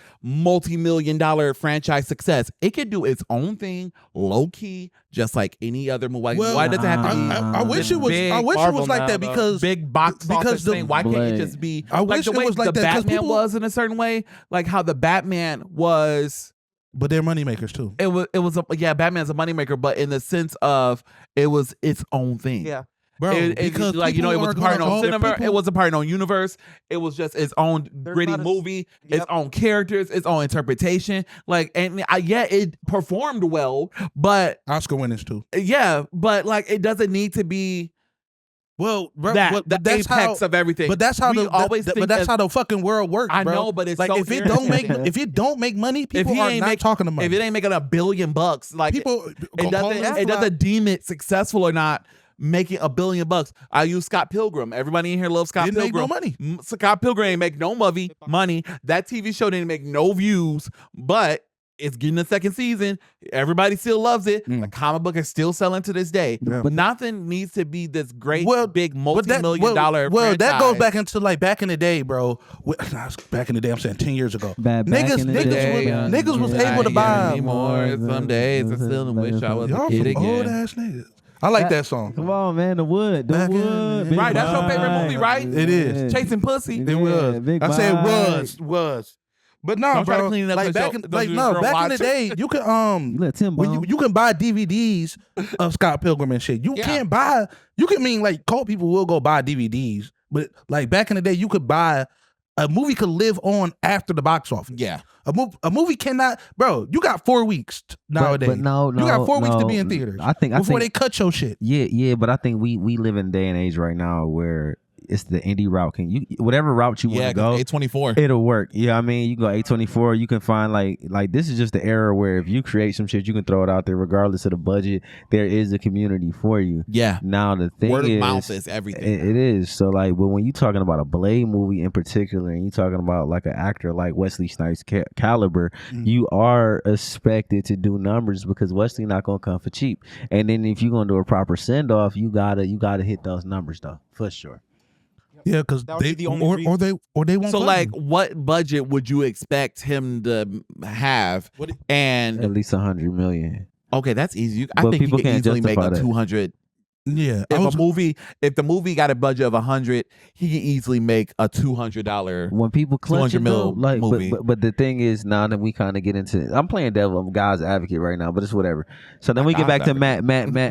multi-million-dollar franchise success? It can do its own thing, low key, just like any other movie. Like, Well, why does it have to I, be? I wish this it was. big I wish it Marvel was like now, that though. because big box because office the- thing. Why can't Blade. it just be I like wish the it way was like the that, 'cause Batman people- was in a certain way? Like how the Batman was. but they're moneymakers too. It was yeah. Batman's a moneymaker, but in the sense of it was its own thing. Yeah. Bro, Because like you know, it was a part part on cinema. It was a part on universe. It was just its own gritty not a- movie, its Yep. own characters, its own interpretation. Like, and yeah, it performed well, but Oscar winners too. yeah, but like it doesn't need to be Well, bro, that but the that's apex how. of everything. But that's how we the always but think that's that- how the fucking world works. I bro. know, but it's like so if it don't make irritating. if it don't make money, if people he are ain't not make, talking about if it ain't making $1 billion, like people. it doesn't deem it successful or not making $1 billion. I use Scott Pilgrim. Everybody in here loves Scott Didn't make Pilgrim. no money. Scott Pilgrim ain't make no money. That TV show didn't make no views, but it's getting a second season. Everybody still loves it. The comic book is still selling to this day. Yeah. But nothing needs to be this great, Well, big, But that- multi-million dollar. Well, that goes franchise. back into like back in the day, bro. Back in the day, I'm saying 10 years ago. Back Niggas, in the niggas, day, was, niggas was yeah. able to buy. Anymore. Some days I still wish I was a Y'all kid some old again. ass niggas. I like that song. Come on, man. The wood. The Back in wood. the- Big Right, that's your favorite Mike. movie, right? It is. Chasing Pussy. It was. Big I said Mike. was. But no, Don't try to bro. clean it up Like 'cause back your- in, those like you no, girl back in the watch. day, you could You let Tim when bomb. you can buy DVDs of Scott Pilgrim and shit. You Yeah. can't buy. You can mean like cult people will go buy DVDs, but like back in the day, you could buy a movie could live on after the box office. Yeah. A movie cannot, bro. You got 4 weeks nowadays. But no, you got 4 weeks to no. be in theaters. I think before they cut your shit. Yeah, but I think we live in a day and age right now where it's the indie route. Can you whatever route you want Yeah, to go, A24. it'll work. Yeah, I mean, you go A24, you can find like this is just the era where if you create some shit, you can throw it out there regardless of the budget. There is a community for you. Yeah. Now the thing Word is, of mouth is everything. it is. So like, but when you talking about a Blade movie in particular, and you talking about like an actor like Wesley Snipes caliber, you are expected to do numbers because Wesley not gonna come for cheap. And then if you're gonna do a proper send off, you gotta hit those numbers though, for sure. Yeah, because That would they be the only or they won't. So fund like, you. what budget would you expect him to have? What- And At least 100 million. okay, that's easy. I But think he people could can't easily make justify a that. 200. Yeah, I If was, if the movie got a budget of 100, he could easily make a $200. When people clutch 200 it, though, mil like, movie. but the thing is, now that we kind of get into, I'm playing devil, I'm God's advocate right now, but it's whatever. So then we get back God's to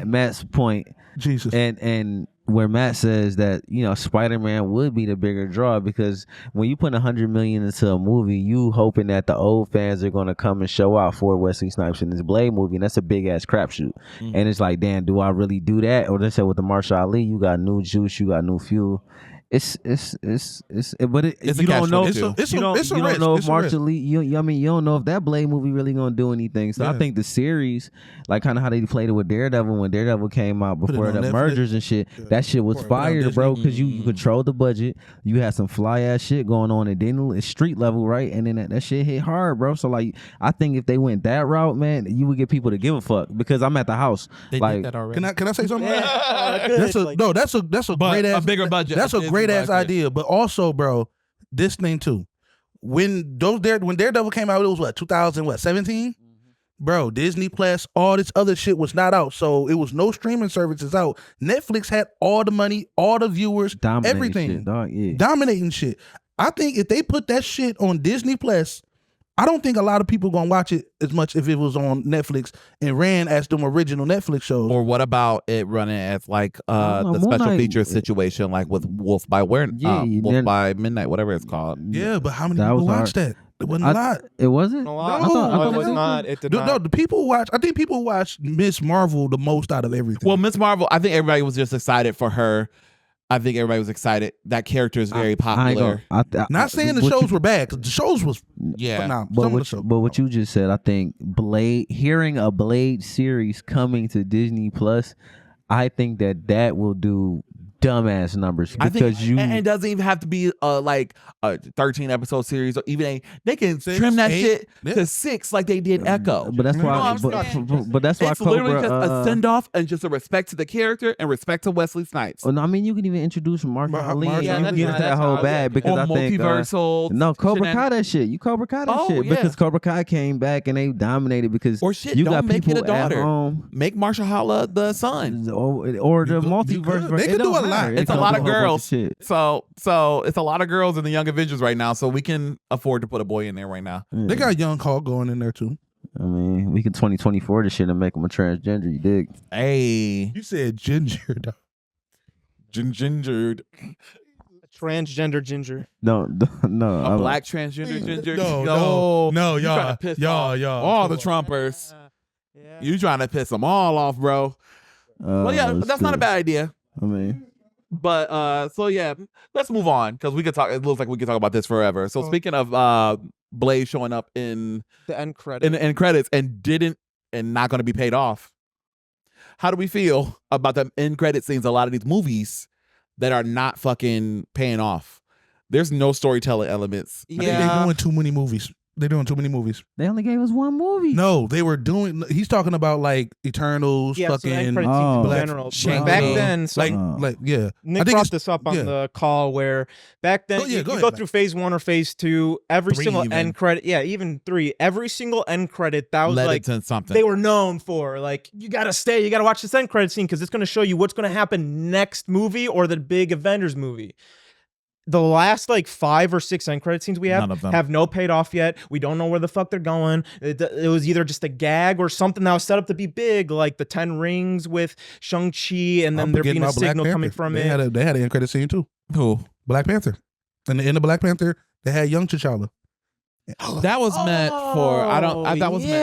Matt's point, Jesus. and where Matt says that Spider-Man would be the bigger draw because when you put 100 million into a movie, you hoping that the old fans are gonna come and show out for Wesley Snipes in this Blade movie, and that's a big ass crapshoot. And it's like, damn, do I really do that? Or they said with the Marshall Ali, you got new juice, you got new fuel. But It's you a don't know. catch-22. It's a- You don't, it's a you don't risk. know It's if a risk. Marshall Lee. You don't know if that Blade movie really gonna do anything. So I Yeah. think the series, like kind of how they played it with Daredevil when Daredevil came out it before on the Netflix. mergers and shit. Yeah. That shit was Put it on fire, Disney. bro, because you control the budget. You had some fly ass shit going on, and then it's street level, right? And then that shit hit hard, bro. So like, I think if they went that route, man, you would get people to give a fuck because I'm at the house. They like, did that already. Can I say something? Good. That's a But great a ass bigger budget. That's a Disney great ass budget. idea. But also, bro, this thing too. When Daredevil came out, it was what 2017. Bro, Disney Plus, all this other shit was not out. So it was no streaming services out. Netflix had all the money, all the viewers, Dominating everything. shit, dog. Yeah. Dominating shit. I think if they put that shit on Disney Plus, I don't think a lot of people gonna watch it as much if it was on Netflix and ran as them original Netflix shows. Or what about it running as like know, the Moon special Knight- feature situation, like with Wolf by Yeah, Wolf then- by Midnight, whatever it's called. Yeah, but how many That people was hard. watched that? It wasn't a lot. It wasn't? A lot. No, I I thought thought it was it not. It did No, not. the people watch. I think people watch Miss Marvel the most out of everything. Well, Miss Marvel, I think everybody was just excited for her. I think everybody was excited. That character is very I ain't popular. gonna, not saying the what shows you- were bad, because the shows was Yeah. phenomenal. But Some of the what, shows. but what you just said, I think hearing a Blade series coming to Disney Plus, I think that will do dumbass numbers I because think, you. and it doesn't even have to be like a 13 episode series or even they can 6, trim that 8, shit yeah. to 6 like they did Echo. But that's You know why. what I'm But that's why It's literally Cobra. just a send off and just a respect to the character and respect to Wesley Snipes. Oh, no, I mean you can even introduce Mark Ali. Mark and Ali. you can get Yeah, into that that's whole how I bag look. because Or I think. multiversal. No, Cobra shenan- Kai that shit. You Cobra Kai that Oh, shit yeah. because Cobra Kai came back and they dominated because Or shit, you don't got make people it a daughter. at home Make Marsha Hala the son. or the You multiverse. could. They could do a lot. It's a lot of girls. Shit. So it's a lot of girls in the Young Avengers right now, so we can afford to put a boy in there right now. They got Young Hulk going in there too. I mean, we can 2024 this shit and make him a transgender. You dig? Hey, You said ginger, dog. gingered. Transgender ginger. No. A black transgender ginger. No, You trying y'all, to piss y'all, off y'all. all the Trumpers. Yeah. You trying to piss them all off, bro? Well, yeah, that's not a bad idea. I mean, But so yeah, let's move on because we could talk. It looks like we could talk about this forever. So speaking of Blade showing up in The end credit. the end credits and not going to be paid off, how do we feel about the end credit scenes? A lot of these movies that are not fucking paying off. There's no storytelling elements. I think they're doing too many movies. They're doing too many movies. they only gave us one movie. No, they were doing. He's talking about like Eternals, Yeah, so the end fucking credit scenes in Black- general. Shang-Chi. Back then, so like yeah. Nick I think brought it's- this up on yeah. the call where back then Oh, yeah, you go go ahead, through phase 1 or phase 2, every 3 single even. end credit, even 3, every single end credit that was Led like into something. they were known for. Like, you gotta stay, you gotta watch this end credit scene because it's gonna show you what's gonna happen next movie or the big Avengers movie. The last like 5 or 6 end credit scenes we None of them. have no paid off yet. We don't know where the fuck they're going. It was either just a gag or something that was set up to be big, like the 10 Rings with Shang-Chi, and then I'm there forgetting being a about Black signal coming Panther. from they it. Had an end credit scene too. Who? Black Panther. In the end of Black Panther, they had young T'Challa. That was meant for. That was yeah.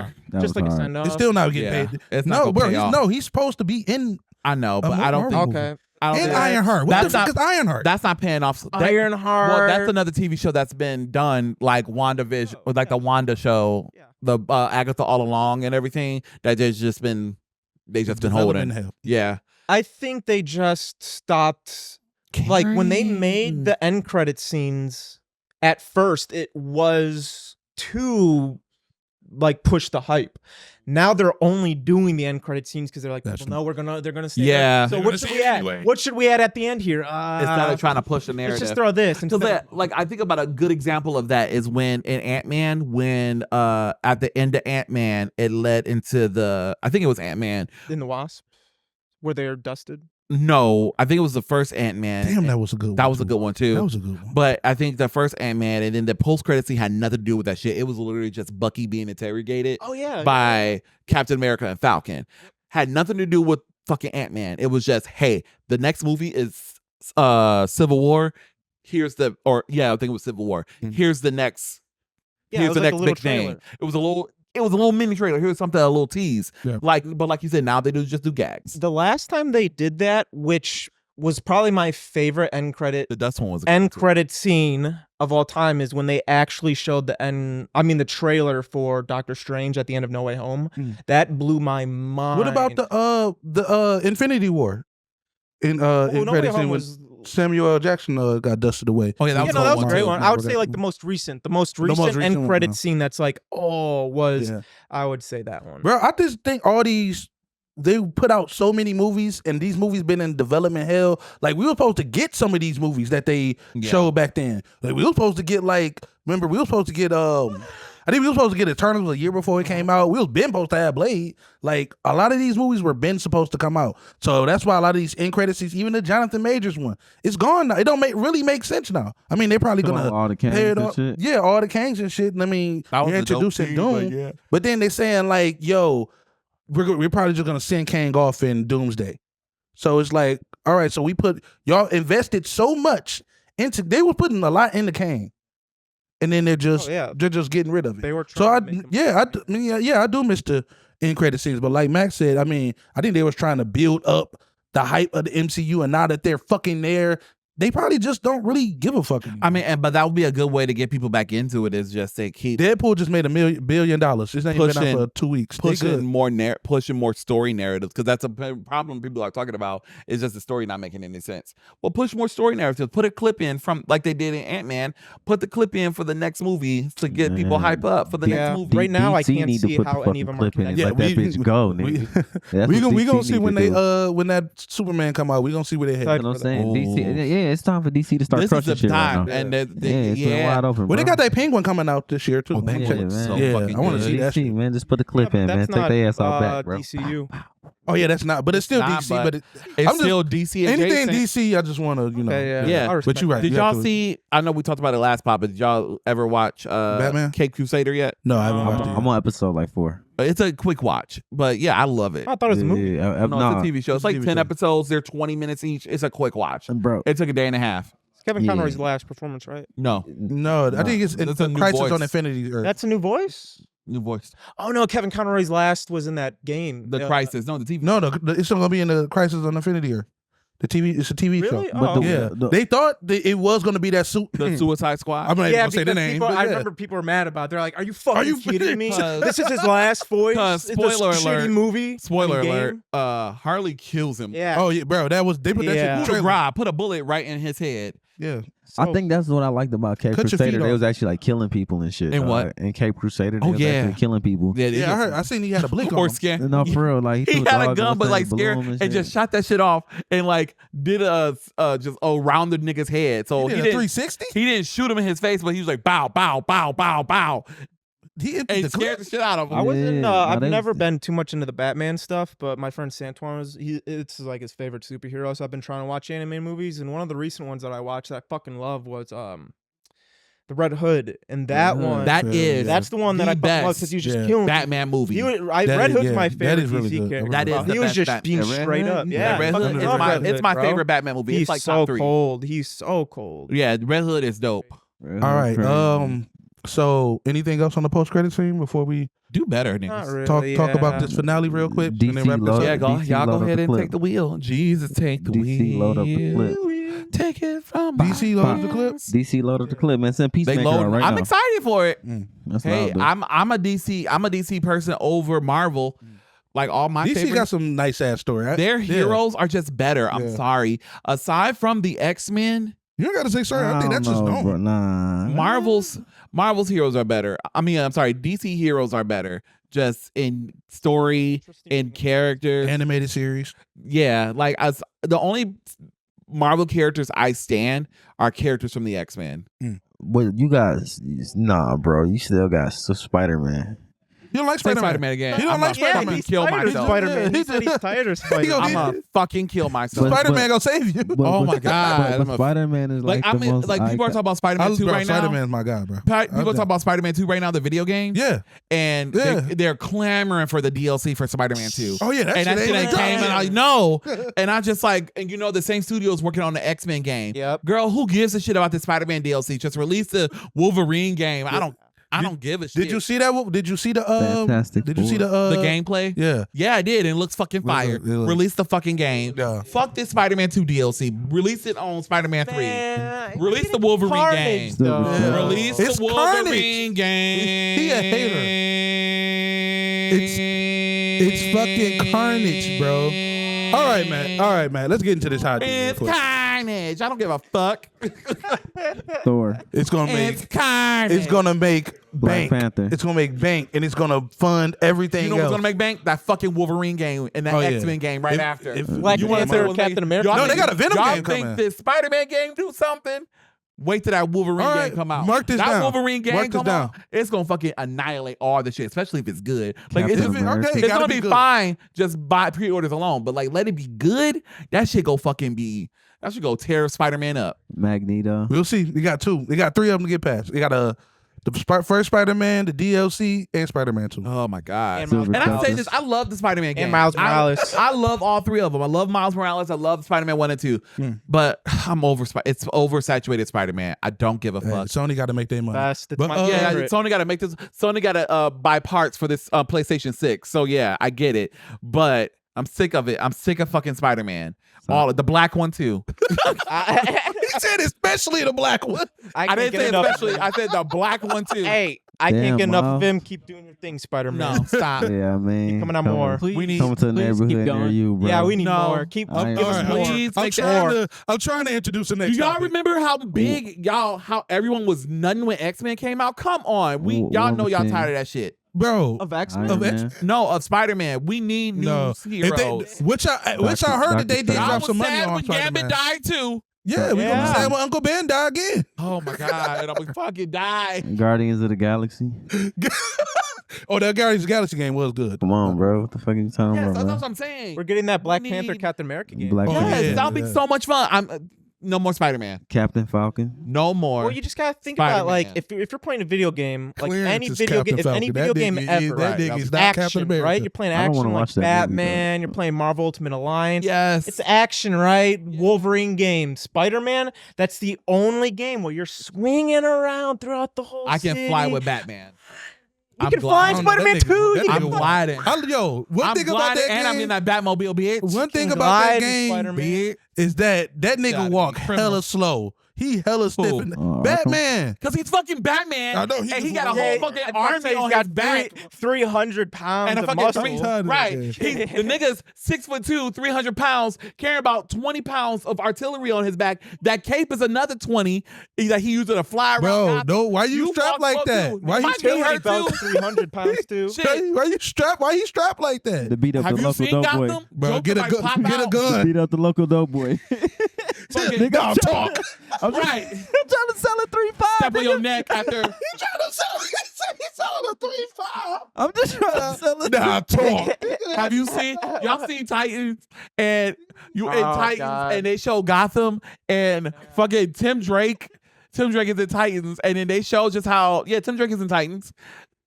meant for. That Just was like a hard. send off. It's still not getting Yeah, paid. it's not No, gonna bro. pay off. He's supposed to be in I know, but I don't Marvel think. Okay. I don't and think Ironheart. What that's the fuck not- is Ironheart? That's not paying off. Ironheart. Well, that's another TV show that's been done, like WandaVision, or like the Wanda show, Yeah. the Agatha All Along and everything. That they've just been holding. Development hell. Yeah, I think they just stopped. Like when they made the end credit scenes, at first it was to like push the hype. Now they're only doing the end credit scenes because they're like, That's well, no, they're gonna stay. Yeah. There. So They're what gonna should say we it add? anyway. What should we add at the end here? instead of trying to push the let's narrative. just throw this. So that, like, I think about a good example of that is when in Ant-Man, when at the end of Ant-Man, it led into I think it was Ant-Man. in the Wasp, where they're dusted. No, I think it was the first Ant-Man. Damn, that was a good one. That was a too. good one too. That was a good one. But I think the first Ant-Man and then the post-credit scene had nothing to do with that shit. It was literally just Bucky being interrogated Oh yeah. by Captain America and Falcon. Had nothing to do with fucking Ant-Man. It was just, hey, the next movie is Civil War. I think it was Civil War. Mhm. Here's the next Yeah, it here's was the like a next little big thing. trailer. It was a little mini trailer. Here's something, a little tease. Yeah. But like you said, now they just do gags. The last time they did that, which was probably my favorite end credit The dust one was a good end one, too. credit scene of all time, is when they actually showed the trailer for Doctor Strange at the end of No Way Home. Mm. That blew my mind. What about the Infinity War? In No Way credits Home scene when was Samuel L. Jackson got dusted away. Oh yeah, that yeah, was no, a that good was a one, great too. one. I would say like the most recent recent end one, credit yeah. scene that's like, was Yeah. I would say that one. Bro, I just think all these they put out so many movies and these movies been in development hell. Like we were supposed to get some of these movies that they Yeah. showed back then. Like we were supposed to get remember we were supposed to get I think we were supposed to get Eternals a year before it came out. We was been supposed to have Blade. Like a lot of these movies were been supposed to come out. So that's why a lot of these end credit scenes, even the Jonathan Majors one, it's gone now. It don't really make sense now. I mean, they're probably gonna all the pair Kangs it and up. shit. Yeah, all the Kangs and shit. I mean, That was you're a dope introducing scene, Doom, but yeah. but then they're saying like, yo, we're probably just gonna send Kang off in Doomsday. So it's like, all right, so y'all invested so much into, they were putting a lot into Kang, and then they're just getting rid of it. They were So trying to make him- I do miss the end credit scenes, but like Max said, I mean, I think they was trying to build up the hype of the MCU, and now that they're fucking there, they probably just don't really give a fuck anymore. I mean, but that would be a good way to get people back into it. Is just to keep Deadpool just made $1 billion. It's ain't been Pushing- out for 2 weeks. They good. pushing more story narratives, because that's a problem people are talking about. Is just the story not making any sense. Well, push more story narratives. Put a clip in from like they did in Ant-Man. Put the clip in for the next movie to get people hype up for the next movie. Right now, I DC can't need to see put how the any of them fucking are clip in and connected. let that bitch go, nigga. We gonna see when they. when that Superman come out. We gonna see where they head. Like- You know what I'm saying? Ooh. DC, yeah, it's time for DC to start This is crushing the shit right time, now. and Yeah, it's been wide open. Well, they bro. got that Penguin coming out this year too. Oh, Penguin Yeah, looks man. so Yeah, fucking I want to good. see that DC, shit. man. Just put the clip in, man. That's Take not, their ass out back, bro. DCU. Oh yeah, that's not. But it's still Nah, DC. but But It's I'm still DC adjacent. anything DC, I just want to Okay, Yeah. I But respect you right. that. Did You have y'all to- see? I know we talked about it last pop, but did y'all ever watch Batman? Cape Crusader yet? No, I haven't I'm watched it. I'm on episode like 4. It's a quick watch, but yeah, I love it. I thought it was a movie. Yeah, No, nah, it's a TV show. It's a like TV 10 show. episodes. They're 20 minutes each. It's a quick watch. bro. It took a day and a half. It's Kevin Yeah. Conroy's last performance, right? No, No, I think it's That's a new Crisis voice. on Infinity Earth. That's a new voice. new voice. Oh no, Kevin Conroy's last was in that game. The Crisis. No, the TV. No, it's gonna be in the Crisis on Infinity Earth. The TV, it's a TV Really? show. Oh, Yeah, the- they thought that it was gonna be that suit. The Suicide Squad. I'm not even Yeah, gonna say the because name. people, but I yeah. remember people were mad about it. They're like, "Are you fucking you kidding me? Cause- This is his last voice. Cause It's a spoiler shitty alert. movie. Spoiler game. alert. Harley kills him. Yeah. Oh yeah, bro, they put that shit in Yeah. the Coup de trailer. grace, put a bullet right in his head. Yeah, I think that's what I liked about Cape Cut your Crusader. feet They off. was actually like killing people and shit. In dog. what? In Cape Crusader, they Oh, was yeah. actually killing people. yeah, I seen he had a blink on Or him. scared. No, for real. Like He threw had a dog gun, on but like balloon scared, and and just shit. shot that shit off, and like did just around the nigga's head. So He he did a didn't. 360. He didn't shoot him in his face, but he was like bow, bow, bow, bow, bow, He emptied and the scared clip. the shit out of him. I wasn't. Yeah, I've they- never been too much into the Batman stuff, but my friend Santuan it's like his favorite superhero. So I've been trying to watch anime movies, and one of the recent ones that I watched that I fucking love was the Red Hood, and that Red Hood. one. That Yeah, is yeah. That's the one that the I fucking love best because you just Yeah. killing Batman movie. That Red is- Hood's yeah, my that favorite is really DC good. character. That is the he was best just Batman. being Yeah, Red straight Hood? up. Yeah, Yeah, Red fucking Hood is love my Red it's Hood, my bro. favorite Batman movie. He's It's like so top 3. cold. He's so cold. Yeah, Red Hood is dope. Red All Hood right. crazy. So anything else on the post credit scene before we Do better, Not niggas. really. talk about yeah. this finale real quick and then DC wrap this loaded. up? Yeah, go. DC Y'all load go up ahead the and clip. take the wheel. Jesus, take the DC wheel. load up the clip. Take it from DC loads the clip. DC loaded the clip, man. Send They Peacemaker load. out right I'm now. excited for it. That's Hey, what I'll do. I'm a DC person over Marvel. Like all my DC favorite. got some nice ass story. Their Yeah. heroes are just better. I'm Yeah. sorry. Aside from the X-Men, You don't gotta say sorry. I think that's just don't know, normal. bro. Nah. Marvel's heroes are better. I mean, I'm sorry, DC heroes are better. Just in story, in character. Animated series. Yeah, like as the only Marvel characters I stand are characters from the X-Men. But you guys, nah, bro. You still got Spider-Man. You don't like Say Spider-Man? Spider-Man again. You don't I'm like gonna Spider-Man? fucking kill myself. Spider-Man. He Yeah. said he's tired of He gonna- Spider-Man. I'm gonna fucking kill myself. But- Spider-Man gonna save you. Oh my God. But Spider-Man is like, I'm the most like people are talking about Spider-Man 2 Bro, right now. Spider-Man's my guy, bro. People are talking about Spider-Man 2 right now, the video game. Yeah. And Yeah. they're clamoring for the DLC for Spider-Man 2. Oh yeah, that And that shit ain't came, and I out. know. And I just like, and you know, the same studio is working on the X-Men game. Yep. Girl, who gives a shit about the Spider-Man DLC? Just release the Wolverine game. I don't give a shit. Did you see that? Did you see the Fantastic Did you see the the gameplay? Yeah. Yeah, I did. And it looks fucking fire. It looks- Release the fucking game. Yeah. Fuck this Spider-Man 2 DLC. Release it on Spider-Man 3. Man, Release he's the Wolverine Carnage, game. though. Yeah. Release It's the Wolverine Carnage. game. He a hater. It's fucking Carnage, bro. All right, man. Let's get into this hot. It's Carnage. I don't give a fuck. Thor, It's gonna It's make. Carnage. It's gonna make Black bank. Panther. It's gonna make bank, and it's gonna fund everything You know what's else. gonna make bank? That fucking Wolverine game and that Oh, yeah. X-Men game right If- after. if Black You wanna Panther, say what Captain make- America. y'all No, they think- got a Venom y'all game think coming. this Spider-Man game do something? Wait till that Wolverine All game right, come out. mark this that down. Wolverine game Mark this come down. out. It's gonna fucking annihilate all the shit, especially if it's good. Like Captain it's, America. Okay, it's gotta gonna be be good. fine. Just buy pre-orders alone, but like let it be good. That shit go fucking be. That should go tear Spider-Man up. Magneto. We'll see. We got 2. We got 3 of them to get past. We got the first Spider-Man, the DLC, and Spider-Man 2. Oh my god. And Miles And I say Morales. this, I love the Spider-Man game. And Miles Morales. I love all 3 of them. I love Miles Morales. I love Spider-Man 1 and 2. But I'm it's oversaturated Spider-Man. I don't give a Hey, fuck. Sony got to make their money. Best. It's But, my Yeah, favorite. Sony got to make this. Sony got to buy parts for this PlayStation 6. So yeah, I get it. But I'm sick of it. I'm sick of fucking Spider-Man. All the black one too. He said especially the black one. I can't didn't get say enough. especially. I said the black one too. Hey, I Damn, can't get enough Miles. of him. Keep doing your thing, Spider-Man. No, stop. Yeah, man. Keep coming out more. Please, We need- Coming to the please neighborhood keep near going. you, bro. Yeah, we need No. more. Keep I give us ain't- more. Please I'm make trying to introduce the Do next y'all topic. remember how big how everyone was nutting when X-Men came out? Come on, y'all know y'all Wolverine. tired of that shit. Bro, Of X-Men. Iron Of Man. No, of Spider-Man. We need new no. heroes. Which I heard that they did Dr. Y'all drop was some money sad on when Gambit Spider-Man. died too. Yeah, we gonna Yeah. be sad when Uncle Ben die again. Oh my god, I'm gonna fucking die. Guardians of the Galaxy. Oh, that Guardians of the Galaxy game was good. Come on, bro. What the fuck are you talking Yes, about, that's bro? what I'm saying. We're getting that Black We Panther, need- Captain America game. Black Oh, Yes, yeah, that'll be yeah. so much fun. I'm no more Spider-Man. Captain Falcon. No more. Well, you just gotta think about like Spider-Man. if you're playing a video game, like Clarence any is video Captain game, if any Falcon. video That game nigga is- ever, that nigga is not action, Captain America. right? You're playing I don't wanna action like watch that movie, though. Batman. You're playing Marvel Ultimate Alliance. Yes. It's action, right? Wolverine game, Spider-Man. That's the only game where you're swinging around throughout the whole. I can fly city. with Batman. You I'm can fly in gliding. Spider-Man That nigga- too. that You I'm can fly. gliding. One I'm thing about gliding that and I'm in game. that Batmobile, bitch. One thing can about that glide in game Spider-Man. is that Gotta nigga be walk criminal. hella slow. He hella stiff. Who? Arkham? Batman. Because he's fucking Batman. I know, he and he just got a walks- whole fucking I'd like to army say on he's got his back. 300 pounds And a of fucking muscle. 300. Right. Yeah. The nigga's 6'2", 300 pounds, carrying about 20 pounds of artillery on his back. That cape is another 20 that he using to fly around. Bro, Gotham. no, why you strapped walk like slow, that? too. Why you My strapped knee Utility hurt belt, too. 300 pounds too. Shit. Why you strapped like that? To beat up Have the you local seen dope boy. Gotham? Bro, Joker get a might gun. pop Get a out. gun. Beat up the local dope boy. Fucking- Nigga, I'll talk. I'm just, Right. I'm trying to sell it 3.5. Step on your neck after. He's selling a 3.5. I'm just trying to sell it. Nah, talk. Have you seen y'all seen Titans and you in Oh, Titans God. and they show Gotham and fucking Tim Drake is in Titans and then they show just how Tim Drake is in Titans.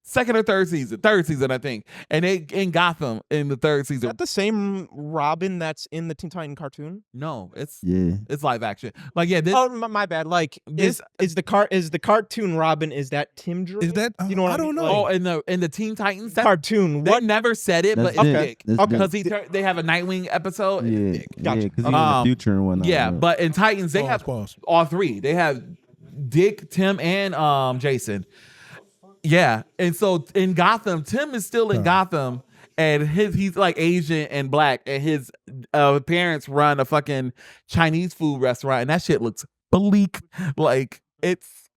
Second or third season I think, and they in Gotham in the third Is season. that the same Robin that's in the Teen Titan cartoon? No, it's Yeah. live action. Like this. Oh, my bad. Like, This- is the cartoon Robin? Is that Tim Drake? Is that? You know what I I don't mean? know. Oh, in the Teen Titans. That, cartoon? they What? never said it, That's but Dick. it's big That's Okay. Dick. because they have a Nightwing episode. Yeah, It's big. Gotcha. yeah, because he's in the future and whatnot. Yeah, but in Titans they have Pause. all three. They have Dick, Tim, and Jason. Yeah, and so in Gotham, Tim is still in Gotham, and he's like Asian and black, and his parents run a fucking Chinese food restaurant, and that shit looks bleak. Like it's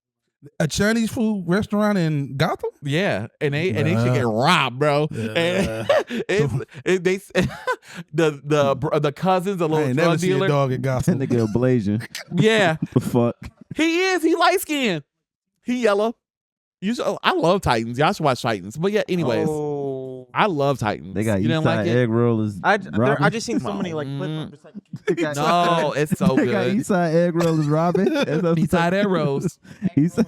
A Chinese food restaurant in Gotham? yeah, and they should get robbed, bro. And the cousins, a I little ain't never drug seen a dealer. dog in that Gotham. nigga Ablasian. Yeah, The fuck? he light skinned, he yellow. I love Titans. Y'all should watch Titans. But yeah, anyways, Oh. I love Titans. They got you didn't Eastside like it? egg rollers. I Robin. just seen so many like clips. No, it's so They got good. Eastside egg rollers. Robin. That's what I'm Eastside saying. arrows. Eastside-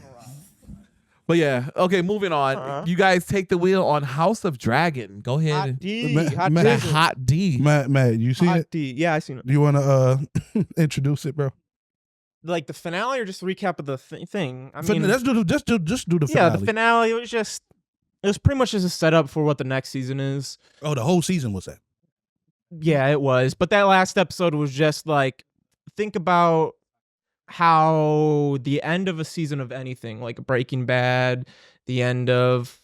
But yeah, okay, moving on. Uh-huh. You guys take the wheel on House of Dragon. Go ahead. Hot and- D. Ma- Hot ma- That D. hot D. Matt, you see Hot it? D. Yeah, I seen it. Do you want to introduce it, bro? Like the finale or just a recap of the thing? I mean, Let's do the just do the yeah, finale. the finale it was pretty much just a setup for what the next season is. Oh, the whole season was that? Yeah, it was. But that last episode was just like, think about how the end of a season of anything, like Breaking Bad, the end of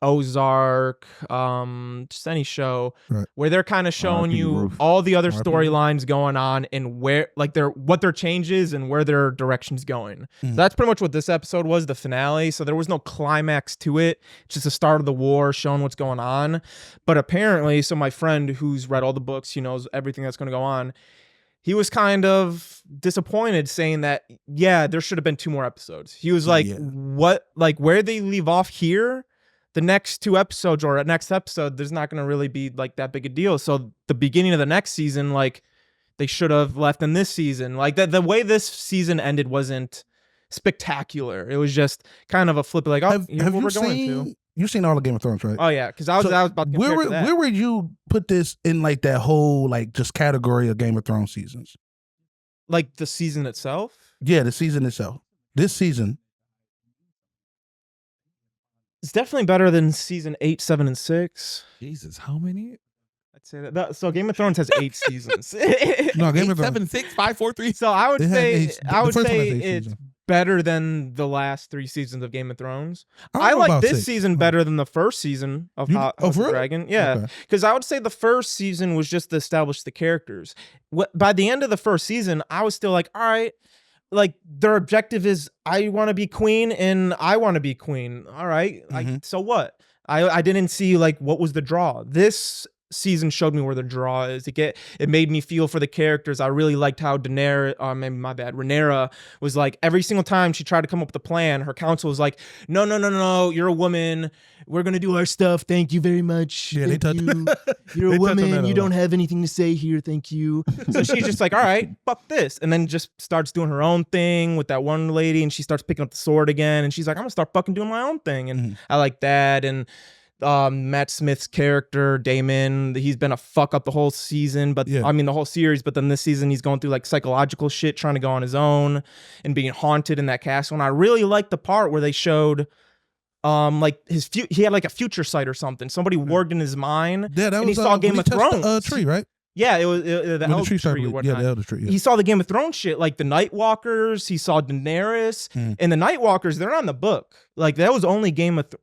Ozark, just any show, Right. where they're kind of showing R.I.P. you Roof. all the other R.I.P. storylines going on and where, like, what their changes and where their direction's going. Mhm. So that's pretty much what this episode was, the finale. So there was no climax to it, just the start of the war, showing what's going on. But apparently, so my friend who's read all the books, he knows everything that's going to go on. he was kind of disappointed, saying that, yeah, there should have been 2 more episodes. He was like, Yeah. what, like where they leave off here, the next 2 episodes or next episode, there's not going to really be like that big a deal. So the beginning of the next season, like they should have left in this season. Like the way this season ended wasn't spectacular. It was just kind of a flip, like, oh, Have here's what you we're going seen? to. You've seen all the Game of Thrones, right? Oh yeah, because I was about to compare to that. Where would you put this in like that whole like just category of Game of Thrones seasons? Like the season itself. Yeah, the season itself. This season. It's definitely better than season 8, 7, and 6. Jesus, how many? I'd say that. So Game of Thrones has 8 seasons. No, Game 8, of Thrones. 7, 6, 5, 4, 3. So I would It had say eight- I the would first one has say 8 it's seasons. better than the last 3 seasons of Game of Thrones. don't I know like about this 6. season better than the first season of House for of the real? Dragon. Yeah, Okay. because I would say the first season was just to establish the characters. By the end of the first season, I was still like, all right, like their objective is I want to be queen and I want to be queen. All right, like so what? I didn't see like what was the draw. This season showed me where the draw is. It made me feel for the characters. I really liked how Rhaenyra was like, every single time she tried to come up with a plan, her counsel was like, no, you're a woman. We're gonna do our stuff. Thank you very much. Yeah, they Thank touched- you. You're they a touched on that woman. a You lot. don't have anything to say here. Thank you. So she's just like, all right, fuck this, and then just starts doing her own thing with that one lady, and she starts picking up the sword again, and she's like, I'm gonna start fucking doing my own thing, and I like that, and Matt Smith's character Damon, he's been a fuck up the whole season, but Yeah. I mean the whole series, but then this season he's going through like psychological shit, trying to go on his own and being haunted in that castle. And I really liked the part where they showed like he had like a future sight or something. Somebody warged in his mind. Yeah, that and was he saw when Game he of touched Thrones. the tree, right? Yeah, it was the When the elder tree started, tree or yeah, whatnot. the elder tree. Yeah. He saw the Game of Thrones shit, like the Night Walkers. He saw Daenerys, and the Night Walkers. They're not in the book. Like that was only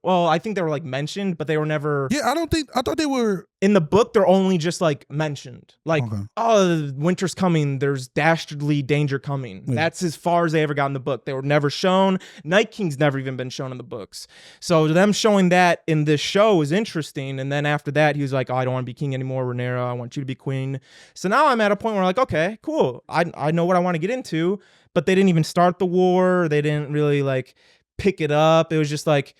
well, I think they were like mentioned, but they were never Yeah, I thought they were. in the book. They're only just like mentioned, like, Okay. oh, winter's coming. There's dastardly danger coming. Yeah. That's as far as they ever got in the book. They were never shown. Night King's never even been shown in the books. So them showing that in this show was interesting. And then after that, he was like, oh, I don't want to be king anymore, Rhaenyra. I want you to be queen. So now I'm at a point where I'm like, okay, cool. I know what I want to get into, but they didn't even start the war. They didn't really like pick it up. It was just like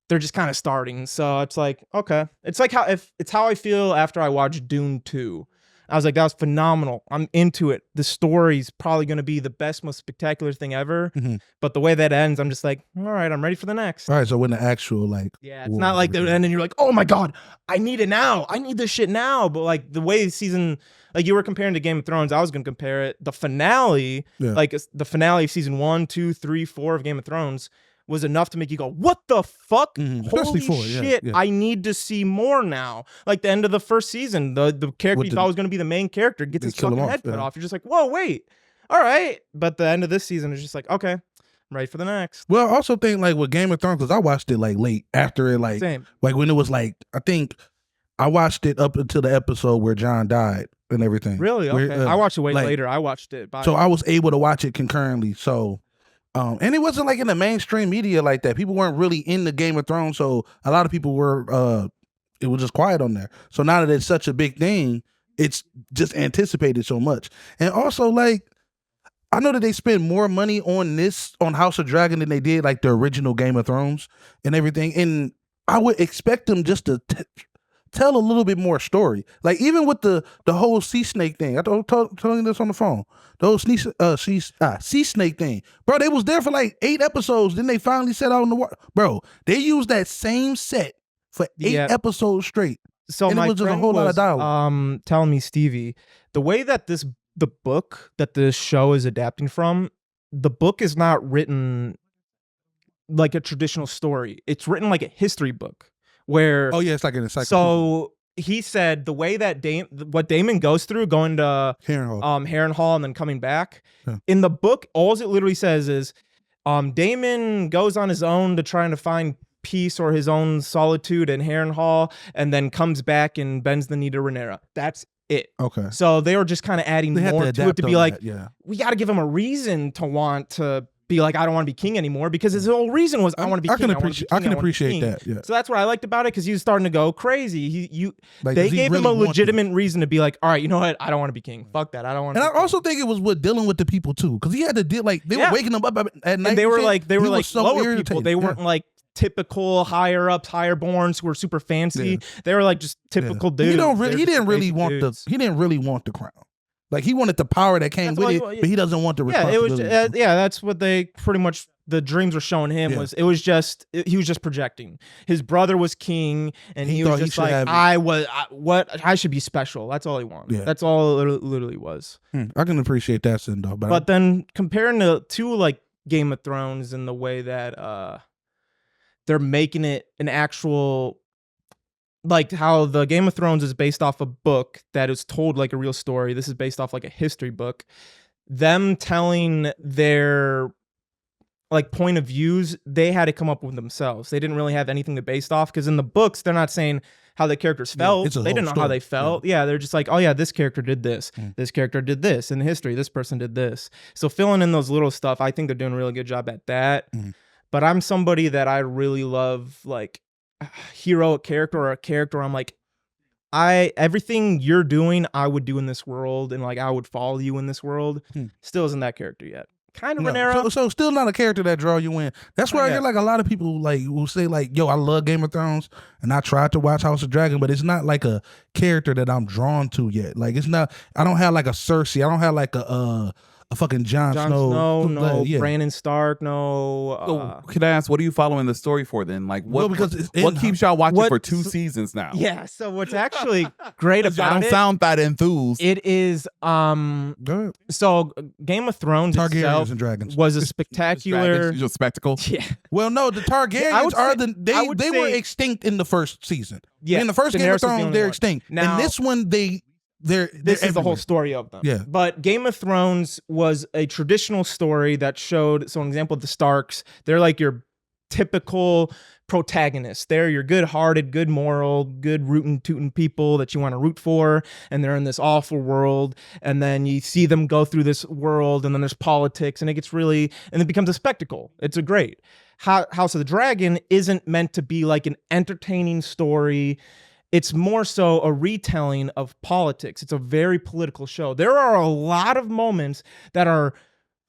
they're just kind of starting. So it's like, okay. It's like how I feel after I watched Dune 2. I was like, that was phenomenal. I'm into it. The story's probably going to be the best, most spectacular thing ever. Mhm. But the way that ends, I'm just like, all right, I'm ready for the next. All right, so when the actual like, Yeah, it's not like the end and you're like, oh my God, I need it now. I need this shit now. But like the way the season, like you were comparing to Game of Thrones, I was going to compare it. The finale, Yeah. like the finale of season 1, 2, 3, 4 of Game of Thrones was enough to make you go, what the fuck? Especially Holy 4, yeah, shit, yeah. I need to see more now. Like the end of the first season, the character With you the- thought was going to be the main character gets They his kill him fucking off, head cut yeah. off. You're just like, whoa, wait. All right. But the end of this season is just like, okay, I'm ready for the next. well, I also think like with Game of Thrones, because I watched it like late after it, like Same. when it was like, I think I watched it up until the episode where John died and everything. Really? Where, Okay. I watched it way like- later. I watched it. So I was able to watch it concurrently. So, and it wasn't like in the mainstream media like that. People weren't really in the Game of Thrones, so a lot of people were. It was just quiet on there. So now that it's such a big thing, it's just anticipated so much. And also, like, I know that they spend more money on House of Dragon than they did like the original Game of Thrones and everything. And I would expect them just to tell a little bit more story. Like even with the whole sea snake thing. I told you this on the phone. The whole sea snake thing. Bro, they was there for like 8 episodes. Then they finally set out in the water. Bro, they used that same set for 8 Yeah. episodes straight. So And it my was just a friend whole lot of was, dialogue. telling me, Stevie, the way that the book that this show is adapting from, the book is not written like a traditional story. It's written like a history book where Oh yeah, it's like an encyclopedia. so he said the way that what Damon goes through going to Harrenhal. Harrenhal and then coming back. Yeah. In the book, all it literally says is Damon goes on his own to trying to find peace or his own solitude in Harrenhal and then comes back and bends the knee to Rhaenyra. That's it. Okay. So they were just kind of adding They had more to to it adapt to on be like, that, yeah. we got to give him a reason to want to be like, I don't want to be king anymore, because his whole reason was I want to be king. I can appreciate that. Yeah. So that's what I liked about it, because he was starting to go crazy. Like, They does he gave him really a want legitimate reason to be like, all right, you know what? I don't want to be king. Fuck that. I don't want to. And I also think it was with dealing with the people too, because he had to deal like they were waking him up at night. And they were shit. like He was so lower irritated. people. They weren't like typical higher ups, higher borns who were super fancy. They were like just typical dudes. He They're didn't really basic want dudes. he didn't really want the crown. Like he wanted the power that came That's with what it, but he doesn't want the Yeah, it responsibility. was. That's what they pretty much. The dreams were showing him he was just projecting. His brother was king, and he was just like, I should be special. That's all he wanted. Yeah. That's all it literally was. I can appreciate that, Sindor, But then comparing to like Game of Thrones and the way that they're making it an actual, like how the Game of Thrones is based off a book that is told like a real story. This is based off like a history book. Them telling their like point of views, they had to come up with themselves. They didn't really have anything to base off, because in the books they're not saying how the characters felt. it's a They whole didn't know how story. they felt. Yeah, they're just like, oh yeah, this character did this. This character did this in history. This person did this. So filling in those little stuff, I think they're doing a really good job at that. But I'm somebody that I really love like a hero character or a character. I'm like, everything you're doing, I would do in this world, and like I would follow you in this world. Still isn't that character yet. Kind of Rhaenyra. So still not a character that draw you in. That's why I hear like a lot of people like will say like, yo, I love Game of Thrones and I tried to watch House of Dragon, but it's not like a character that I'm drawn to yet. Like it's not. I don't have like a Cersei. I don't have like a fucking Jon Snow. No, Yeah. Brandon Stark, no. So, can I ask, what are you following the story for then? Like, what? Well, because it's what in- keeps y'all watching what- for 2 seasons now? Yeah, so what's actually great Y'all about don't it, sound that enthused. it is Go ahead. so Game of Thrones Targaryens itself and dragons. was a Dragons, spectacular. it's a spectacle. Yeah, Well, no, the Targaryens would are say- the I would they were say- extinct in the first season. Yeah, in the first Game Daenerys of was the Thrones, only they're one. extinct. Now- and this one, they're this is the whole everywhere. story of them. Yeah. But Game of Thrones was a traditional story that showed, so an example of the Starks, they're like your typical protagonists. They're your good-hearted, good moral, good rootin' tootin' people that you want to root for, and they're in this awful world, and then you see them go through this world, and then there's politics, and it becomes a spectacle. It's a great. House of the Dragon isn't meant to be like an entertaining story. It's more so a retelling of politics. It's a very political show. There are a lot of moments that are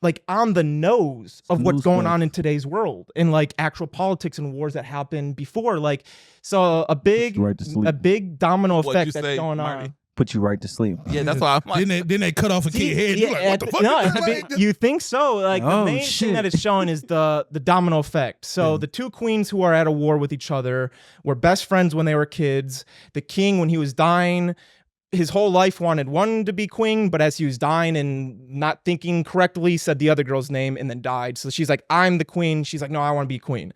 like on the nose of what's going on in today's world, and like actual politics and wars that happened before. Like, so a big domino What'd you effect that's say, going Marty? on. Put you right to sleep. Yeah, that's why I'm like, Then they cut off a kid head. You're like, what the fuck? No, is at that? the Like, you think so? Like the Oh, main shit. thing that it's showing is the domino effect. So the two queens who are at a war with each other were best friends when they were kids. The king, when he was dying, his whole life wanted one to be queen, but as he was dying and not thinking correctly, said the other girl's name and then died. So she's like, I'm the queen. She's like, no, I want to be queen.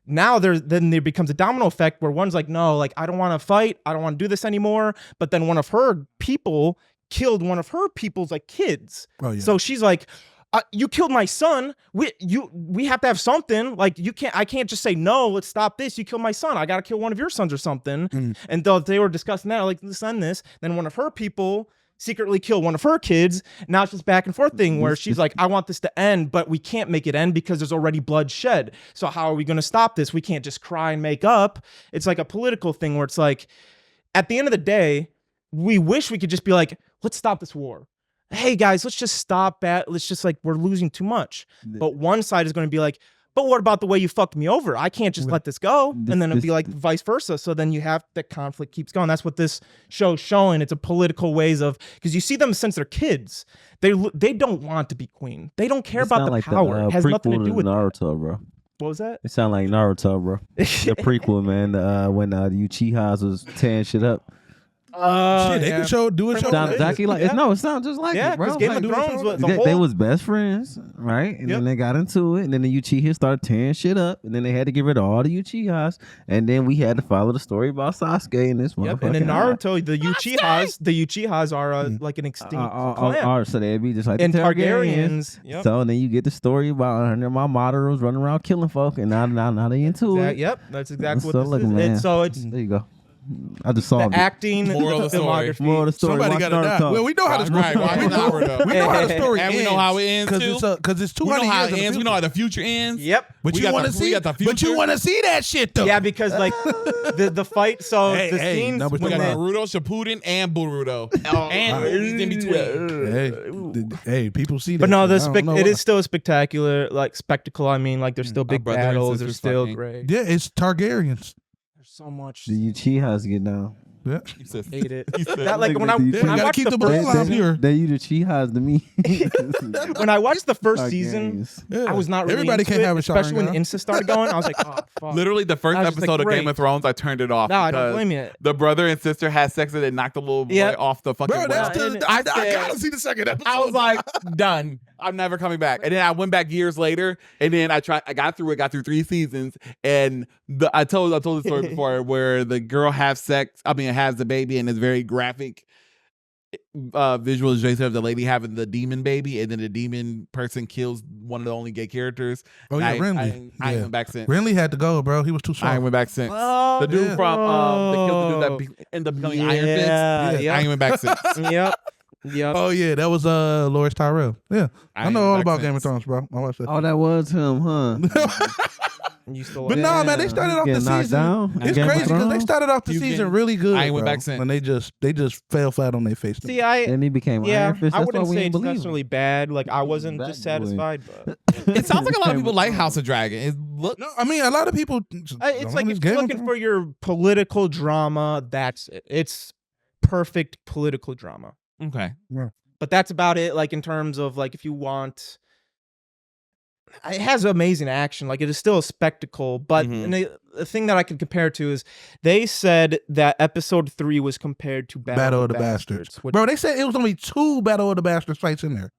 Now there becomes a domino effect where one's like, no, like I don't want to fight, I don't want to do this anymore. But then one of her people killed one of her people's like kids. Oh, yeah. So she's like, you killed my son. We have to have something. Like I can't just say no. Let's stop this. You killed my son. I gotta kill one of your sons or something. And they were discussing that, like let's end this. Then one of her people secretly killed one of her kids. Now it's just back and forth thing where she's like, I want this to end, but we can't make it end because there's already blood shed. So how are we going to stop this? We can't just cry and make up. It's like a political thing where it's like, at the end of the day, we wish we could just be like, let's stop this war. Hey guys, let's just stop that. Let's just like, we're losing too much. But one side is going to be like, but what about the way you fucked me over? I can't just let this go. And then it'll be like vice versa. So then you have the conflict keeps going. That's what this show's showing. It's a political ways of, because you see them since they're kids. They don't want to be queen. They don't care about the power. It has nothing to do with Naruto, bro. What was that? It sound like Naruto, bro. The prequel, man. When Uchihas was tearing shit up. Shit, they can do it. Sound Exactly like Yeah. No, it sounds just like Yeah, it, bro. because Game Like, of Thrones was the they whole. was best friends, right? And Yep. then they got into it, and then the Uchihas started tearing shit up, and then they had to get rid of all the Uchihas, and then we had to follow the story about Sasuke and this Yep. motherfucker. And in Naruto, the Uchihas are like an extinct clan. So they'd be just like And the Targaryens. Yep. So and then you get the story about my moderators running around killing folk, and now they into it. Yep, that's exactly So what look, this is. man. So it's There you go. I just saw The acting, Moral the of the story. filmography. Moral of the story. Somebody watch got to die. Naruto. Well, we know how the story. Right, watch Naruto. We know how the story And ends. we know how it ends, too. Because it's We 200 know how years it in the ends. We know how the future ends. Yep. But We you got want to the- see we got the But you future. want to see that shit though. Yeah, because like the fight. So Hey, the hey, scenes number We when got they, Naruto, Shippuden, and Boruto. And movies in between. Hey, people see that. But no, shit. I don't know it why. is still a spectacular like spectacle. I mean, like there's still big brother and battles. There's sister still fucking. great. Yeah, it's Targaryens. There's so much. The Uchihas get down. Yeah. He says- Hate it. he said- That like when I You when I gotta watched keep the the first bloodline season, pure. They you the Uchihas to me. when I watched the first season, Targaryens. Yeah. I was not really Everybody into can't it, have a especially when Sharingan. Insta started going. I was like, oh fuck. Literally, the first I was just episode like, of Game great. of Thrones, I turned it off. No, I don't because blame you. The brother and sister had sex and they knocked the little boy Yep. off the fucking Bro, that's well. the, I I said- gotta see the second episode. I was like, done. I'm never coming back. And then I went back years later, and then I got through 3 seasons, and I told the story before where the girl has the baby, and it's very graphic visualization of the lady having the demon baby, and then the demon person kills one of the only gay characters. Oh yeah, I Renly. ain't Yeah. went back since. Renly had to go, bro. He was too I soft. ain't went back since. Oh, The dude yeah. from that killed the dude that ended up becoming Iron Fist. Yeah, I ain't went back since. yep. Yep. Oh yeah, that was Loris Tyrell. Yeah, I ain't know went all back about Game of since. Thrones, bro. I watched that. Oh, that was him, huh? You still But like no, it? man, they started off the Getting knocked season. down? It's Game of crazy because they Thrones? started off the You season getting- really good. I ain't went bro, back since. And they just fell flat on their face. See, I And he became yeah, Iron Fist. I That's wouldn't why we say didn't it's believe him. necessarily bad. Like I wasn't Bad dissatisfied, but It sounds like a lot of people like House of Dragon. It looks No, I mean a lot of people. it's like if you're looking for your political drama, that's it. It's perfect political drama. okay. But that's about it. Like in terms of like if you want, it has amazing action. Like it is still a spectacle. But Mhm. and the thing that I could compare it to is they said that episode 3 was compared to Battle of the Bastards, which- bro. They said it was gonna be 2 Battle of the Bastards fights in there.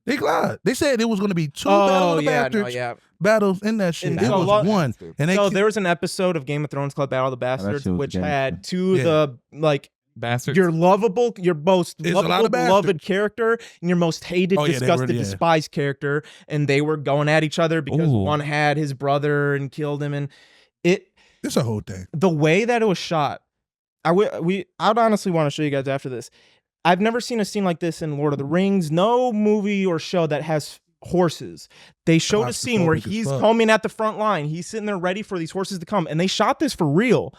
They lied. They said it was gonna be 2 Battle Oh of the yeah, Bastards no, yeah. battles in that shit. And It so was a lot- one, and they So there was an episode of Game of Thrones called Battle of the Bastards, shit was which gangster. had two Yeah. of the like Bastards. your lovable, your most It's a lot lovable, of bastards. beloved character and your most hated, Oh, yeah, they were- disgusted, yeah. despised character, and they were going at each other because Ooh. one had his brother and killed him, and it's a whole thing. the way that it was shot, I'd honestly want to show you guys after this. I've never seen a scene like this in Lord of the Rings. No movie or show that has horses. They showed a scene where Claustrophobic as he's fuck. coming at the front line. He's sitting there ready for these horses to come, and they shot this for real.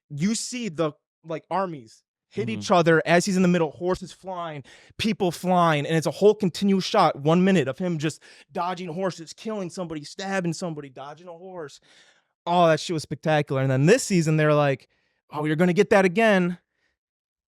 You see the like armies hit Mm-hmm. each other as he's in the middle, horses flying, people flying, and it's a whole continuous shot, 1 minute of him just dodging horses, killing somebody, stabbing somebody, dodging a horse. Oh, that shit was spectacular. And then this season, they're like, "Oh, you're gonna get that again."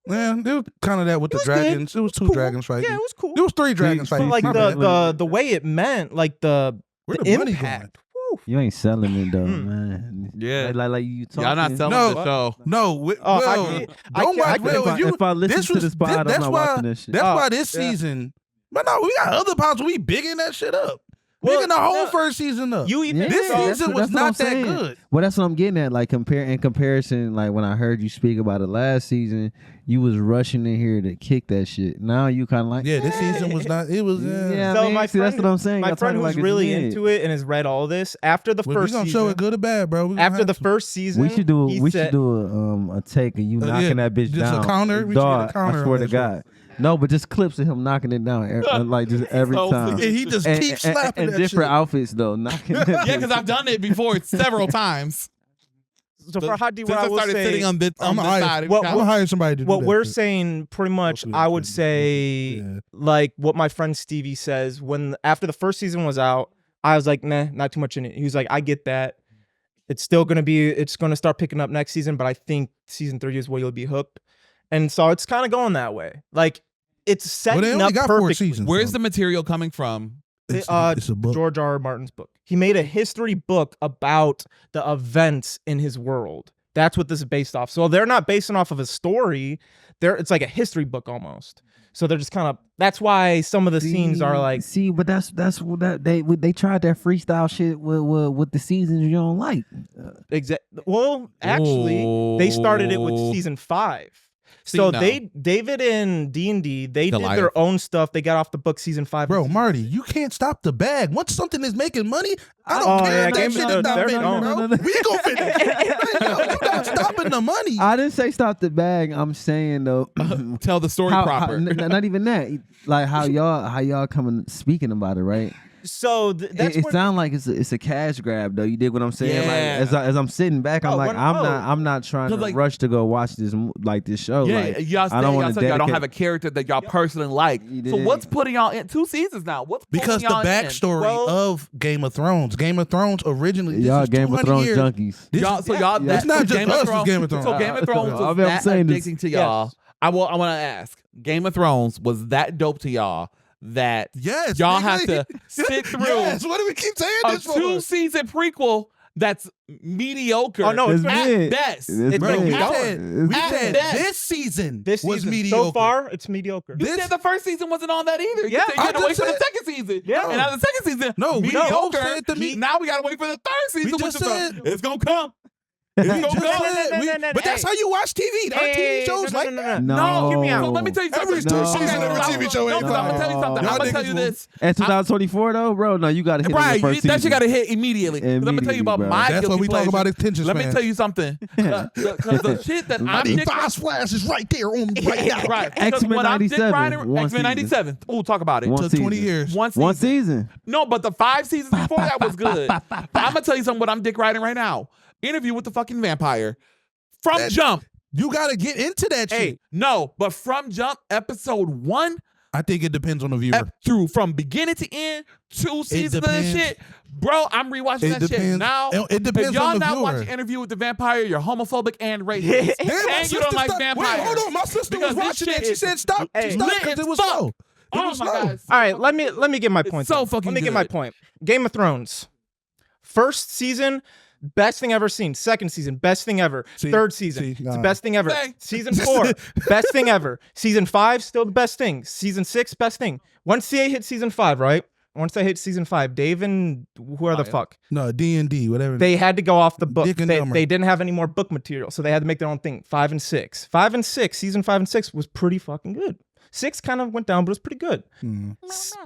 Yeah, it was kind of that with It the was good. dragons. It was 2 Cool. dragons fighting. Yeah, it was cool. It was 3 dragons But fighting. But like My bad. the way it meant, like the Where the money impact. Woo. You ain't selling it though, Mm. man. Yeah. Like you talking. Y'all not selling No. the show. No, Oh, well, I don't can't- watch. I Well, can't- you, if I listen this to was this pod, I'm that's not why watching this shit. that's Oh, why this yeah. season. But no, we got other pods. We bigging that shit up. Well, Bigging the whole no, first season up. You even This so- season was that's what I'm not that saying. good. Well, that's what I'm getting at. Like in comparison, like when I heard you speak about it last season, you was rushing in here to kick that shit. Now you kind of like, Yeah, this season was not. It was. yeah. So man, my see, that's friend- what I'm saying. My Y'all friend talking who's like it's really mid. into it and has read all this after the Well, we first gonna season. show it good or bad, bro. We gonna After have the to. first season, We should do he said- a take of you Yeah, knocking that bitch just down. a counter. We should get a Dog, counter I on swear to that God. No, but just clips of him knocking it down, like just every So time. And he just keeps slapping and that different shit. outfits though, knocking. That Yeah, bitch. because I've done it before several times. So for Hadi, Since what I I will started say, sitting on this I'm side. I'm of the gonna couch. hire somebody to do what that we're shit. saying, pretty much, Hopefully I it's would good. say, Yeah. like what my friend Stevie says. When after the first season was out, I was like, nah, not too much in it. He was like, I get that. It's gonna start picking up next season, but I think season 3 is where you'll be hooked. And so it's kind of going that way. Like it's Well, setting they only up got 4 perfectly. seasons. Where's so the material coming from? it's a book. George R. R. Martin's book. He made a history book about the events in his world. That's what this is based off. So they're not basing off of a story. It's like a history book almost. So they're just kind of. That's why some of the scenes are like. See, but that's what that they tried that freestyle shit with the seasons you don't like. Well, actually, they started it with Oh. season 5. So no. David and D&D, they did Goliath. their own stuff. They got off the book season 5. Bro, Marty, you can't stop the bag. Once something is making money, I don't Oh, care yeah, if that Game shit of is Thrones, not they're making, not- bro. We gonna finish. You're not stopping the money. I didn't say stop the bag. I'm saying though, Tell the story proper. not even that. Like how y'all coming speaking about it, right? So that's It where- sounds like it's a cash grab though. You dig what I'm saying? Yeah. Like as I'm sitting back, I'm Oh, like when- I'm not trying to like- rush to go watch this this show. Yeah, like, y'all I don't y'all want said to y'all don't dedicate. have a character that y'all personally like. You So dig. what's putting y'all in 2 seasons now? What's pulling Because the y'all in? backstory Well- of Game of Thrones. Game of Thrones originally. This Y'all is Game of 200 Thrones years. junkies. This- Y'all, so y'all, It's that, not so just Game us, of it's Thrones. Game of Thrones. So Game of Thrones I'm was that saying this. addicting to y'all. I want to ask. Game of Thrones was that dope to y'all that Yes, y'all nigga. have to sit through Yes, what do we keep saying a this for? 2-season prequel that's mediocre. Oh, no, It's at mid. best. It's Bro, we mid. said, we At said best. this season this was season mediocre. so far, it's mediocre. You said the first season wasn't on that either. Yeah, you I had to wait just for the said- second season. Yeah. And now the second season, No, we both mediocre. said the Now we gotta wait for the third season. just which is said- it's gonna come. We It's just gonna come. said we- no, But that's hey. how you watch TV. Our TV shows no, like no, that. No, hear me out. So let me tell you something. Every 2 seasons, every TV show No, ain't because I'm gonna tell you something. Y'all I'm gonna tell niggas you will- this. At 2024 though, bro. No, you got to hit Brian, the first that shit season. got to hit immediately. 'Cause I'm gonna tell you about Immediately, bro. my That's guilty what we talk pleasure. about attention Let me span. tell you something. Because the shit that I I'm need dick fast flash is right there on me right now. right. X-Men What I'm dick 97, riding- one X-Men season. 97. Oh, talk about it. One Took 20 season. years. One season. One season. No, but the 5 seasons before that was good. I'm gonna tell you something. What I'm dick riding right now. Interview with the fucking vampire. From jump. You got to get into that shit. Hey, no, but from jump, episode 1 I think it depends on the viewer. through from beginning to end, 2 seasons of that depends. shit. Bro, I'm rewatching It that shit depends. now. It depends if y'all on the not viewer. watching Interview with the Vampire, you're homophobic and racist. Damn, my and you sister don't like stopped- vampires. Wait, hold on. My sister Because was this watching shit it. She is said stop. Hey, Stop lit because as it was fuck. slow. It Oh was my slow. God. All right, let me get my point. so then. fucking Let me get my good. point. Game of Thrones, first season, best thing ever seen. Second season, best thing ever. See, Third season, it's nah. the best thing ever. Say. Season 4, best thing ever. Season 5, still the best thing. Season 6, best thing. Once CA hit season 5, right? Once they hit season 5, Dave and whoever the fuck, No, D&D, whatever. they had to go off the book. Dick and They Dumber. didn't have any more book material, so they had to make their own thing. 5 and 6. 5 and 6, season 5 and 6 was pretty fucking good. 6 kind of went down, but it was pretty good.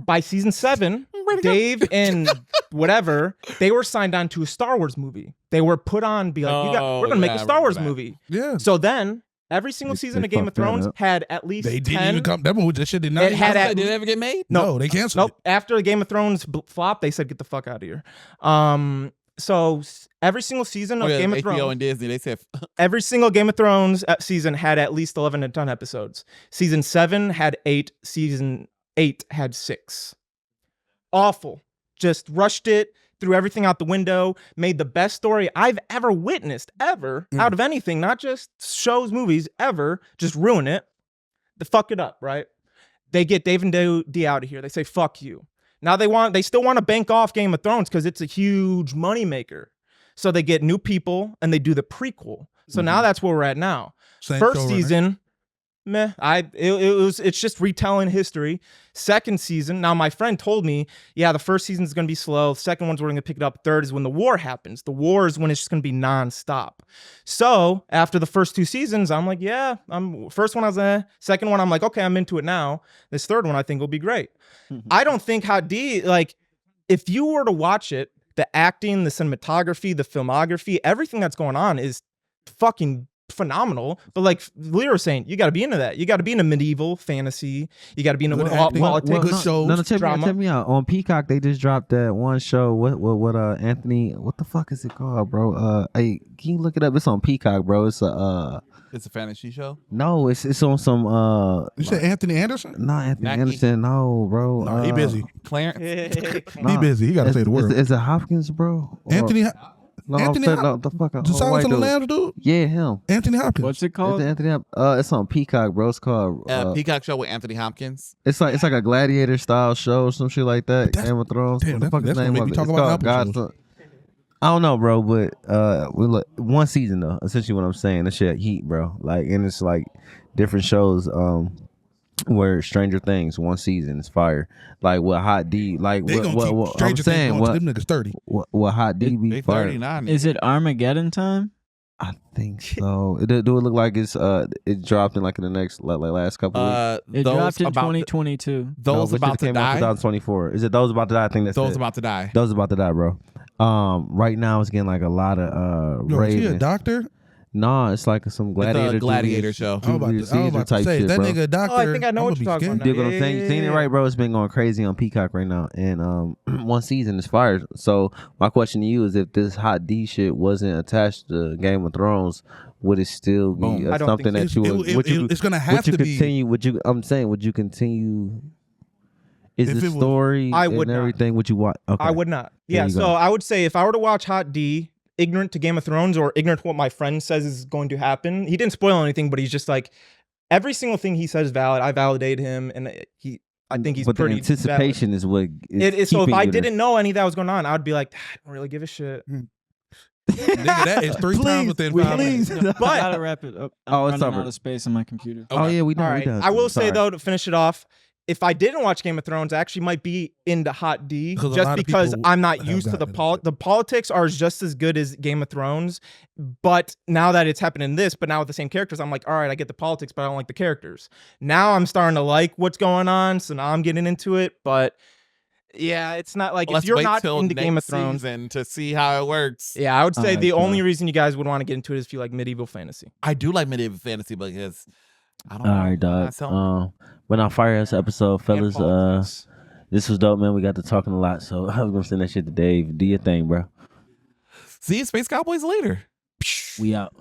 By season 7, Dave and whatever, they were signed on to a Star Wars movie. They were put on, be like, we're gonna make a Star Wars movie. Yeah. So then, every single season they of Game of fucked that Thrones up. had at least They 10. didn't even come. That shit did not. It had even- at- Did it ever get made? no, they canceled Nope. After the Game of Thrones flop, they said, get the fuck out of here. So every single season of Game of HBO Thrones, and Disney, they said, every single Game of Thrones season had at least 11 to 10 episodes. Season 7 had 8. Season 8 had 6. Awful. Just rushed it, threw everything out the window, made the best story I've ever witnessed, ever, out of anything, not just shows, movies, ever. Just ruin it. They fuck it up, right? They get Dave and D out of here. They say, fuck you. Now they still want to bank off Game of Thrones because it's a huge moneymaker. So they get new people and they do the prequel. So now that's where we're at now. Same First showrunner. season, meh. It's just retelling history. Second season, now my friend told me, yeah, the first season is gonna be slow. Second one's we're gonna pick it up. Third is when the war happens. The war is when it's just gonna be nonstop. So after the first 2 seasons, I'm like, yeah, first one I was second one, I'm like, okay, I'm into it now. This third one I think will be great. I don't think if you were to watch it, the acting, the cinematography, the filmography, everything that's going on is fucking phenomenal. But like Lear was saying, you got to be into that. You got to be into medieval fantasy. You got to be into Good acting. politics. Good shows. No, drama. check me out. On Peacock, they just dropped that one show. What Anthony? What the fuck is it called, bro? Hey, can you look it up? It's on Peacock, bro. It's it's a fantasy show. no, it's on some You said Anthony Anderson? no Anthony Mackie? Anderson, no, bro. No, he busy. Clarence. He busy. He got to say the word. Is it Hopkins, bro? Or- Anthony. No, Anthony I'm saying, Hop- no, the fuck. The Silence of the Lambs, dude. Yeah, him. Anthony Hopkins. What's it It's called? Anthony. It's on Peacock, bro. It's called. Peacock show with Anthony Hopkins. It's like a gladiator style show or some shit like that. That's- Game of Thrones. damn, What the fuck that's is the gonna name make of me it? talk It's about called Apple God's Son. I don't know, bro, but we look one season though. Essentially, what I'm saying, that shit heat, bro. Like, and it's like different shows. Where Stranger Things one season is fire. Like what Hot D. Like They gonna keep what I'm Stranger Things saying. going till them niggas 30. What Hot D be They fire. 39. Is it Armageddon time? I think so. Do it look like it dropped in like in the next like last couple weeks? It dropped in 2022. Those about to die. 2024. Is it Those About to Die? I think that's Those it. about to die. Those About to Die, bro. Right now it's getting like a lot of Yo, is he a ratings. doctor? Nah, it's like some gladiator. gladiator show. I was about to say, shit, that bro. nigga a doctor. Oh, I think I know I'ma what be you're talking scared. about You know what I'm saying? You seen it right, bro? It's been going crazy on Peacock right now, and one season is fired. So my question to you is, if this hot D shit wasn't attached to Game of Thrones, would it still be Boom. I don't something think that you would? It's gonna have would you to be. continue? Would you? I'm saying, would you continue? Is If the it was- story I would and not. everything? Would you watch? Okay. I would not. There Yeah, you so go. I would say if I were to watch Hot D, ignorant to Game of Thrones or ignorant to what my friend says is going to happen, he didn't spoil anything, but he's just like, every single thing he says is valid. I validate him, and I think he's but pretty the anticipation is what is so if keeping I you there. didn't know any of that was going on, I would be like, I don't really give a shit. Nigga, that is 3 times within 5 minutes. I gotta wrap it up. I'm Oh, it's running over. out of space on my computer. Oh yeah, we done. All we right. done. I will say Sorry. though, to finish it off, if I didn't watch Game of Thrones, I actually might be into Hot D Because a just lot of because people I'm not have used to gotten the into it. the politics are just as good as Game of Thrones. But now that it's happening in this, but now with the same characters, I'm like, all right, I get the politics, but I don't like the characters. Now I'm starting to like what's going on, so now I'm getting into it. But yeah, it's not like Let's if you're wait not till into next Game of Thrones. season to see how it works. Yeah, I would say Alright, the cool. only reason you guys would want to get into it is if you like medieval fantasy. I do like medieval fantasy because I don't All know. right, I'm dog. not selling it. When I fire this episode, fellas, And politics. this was dope, man. We got to talking a lot, so I was gonna send that shit to Dave. Do your thing, bro. See you Space Cowboys later. We out.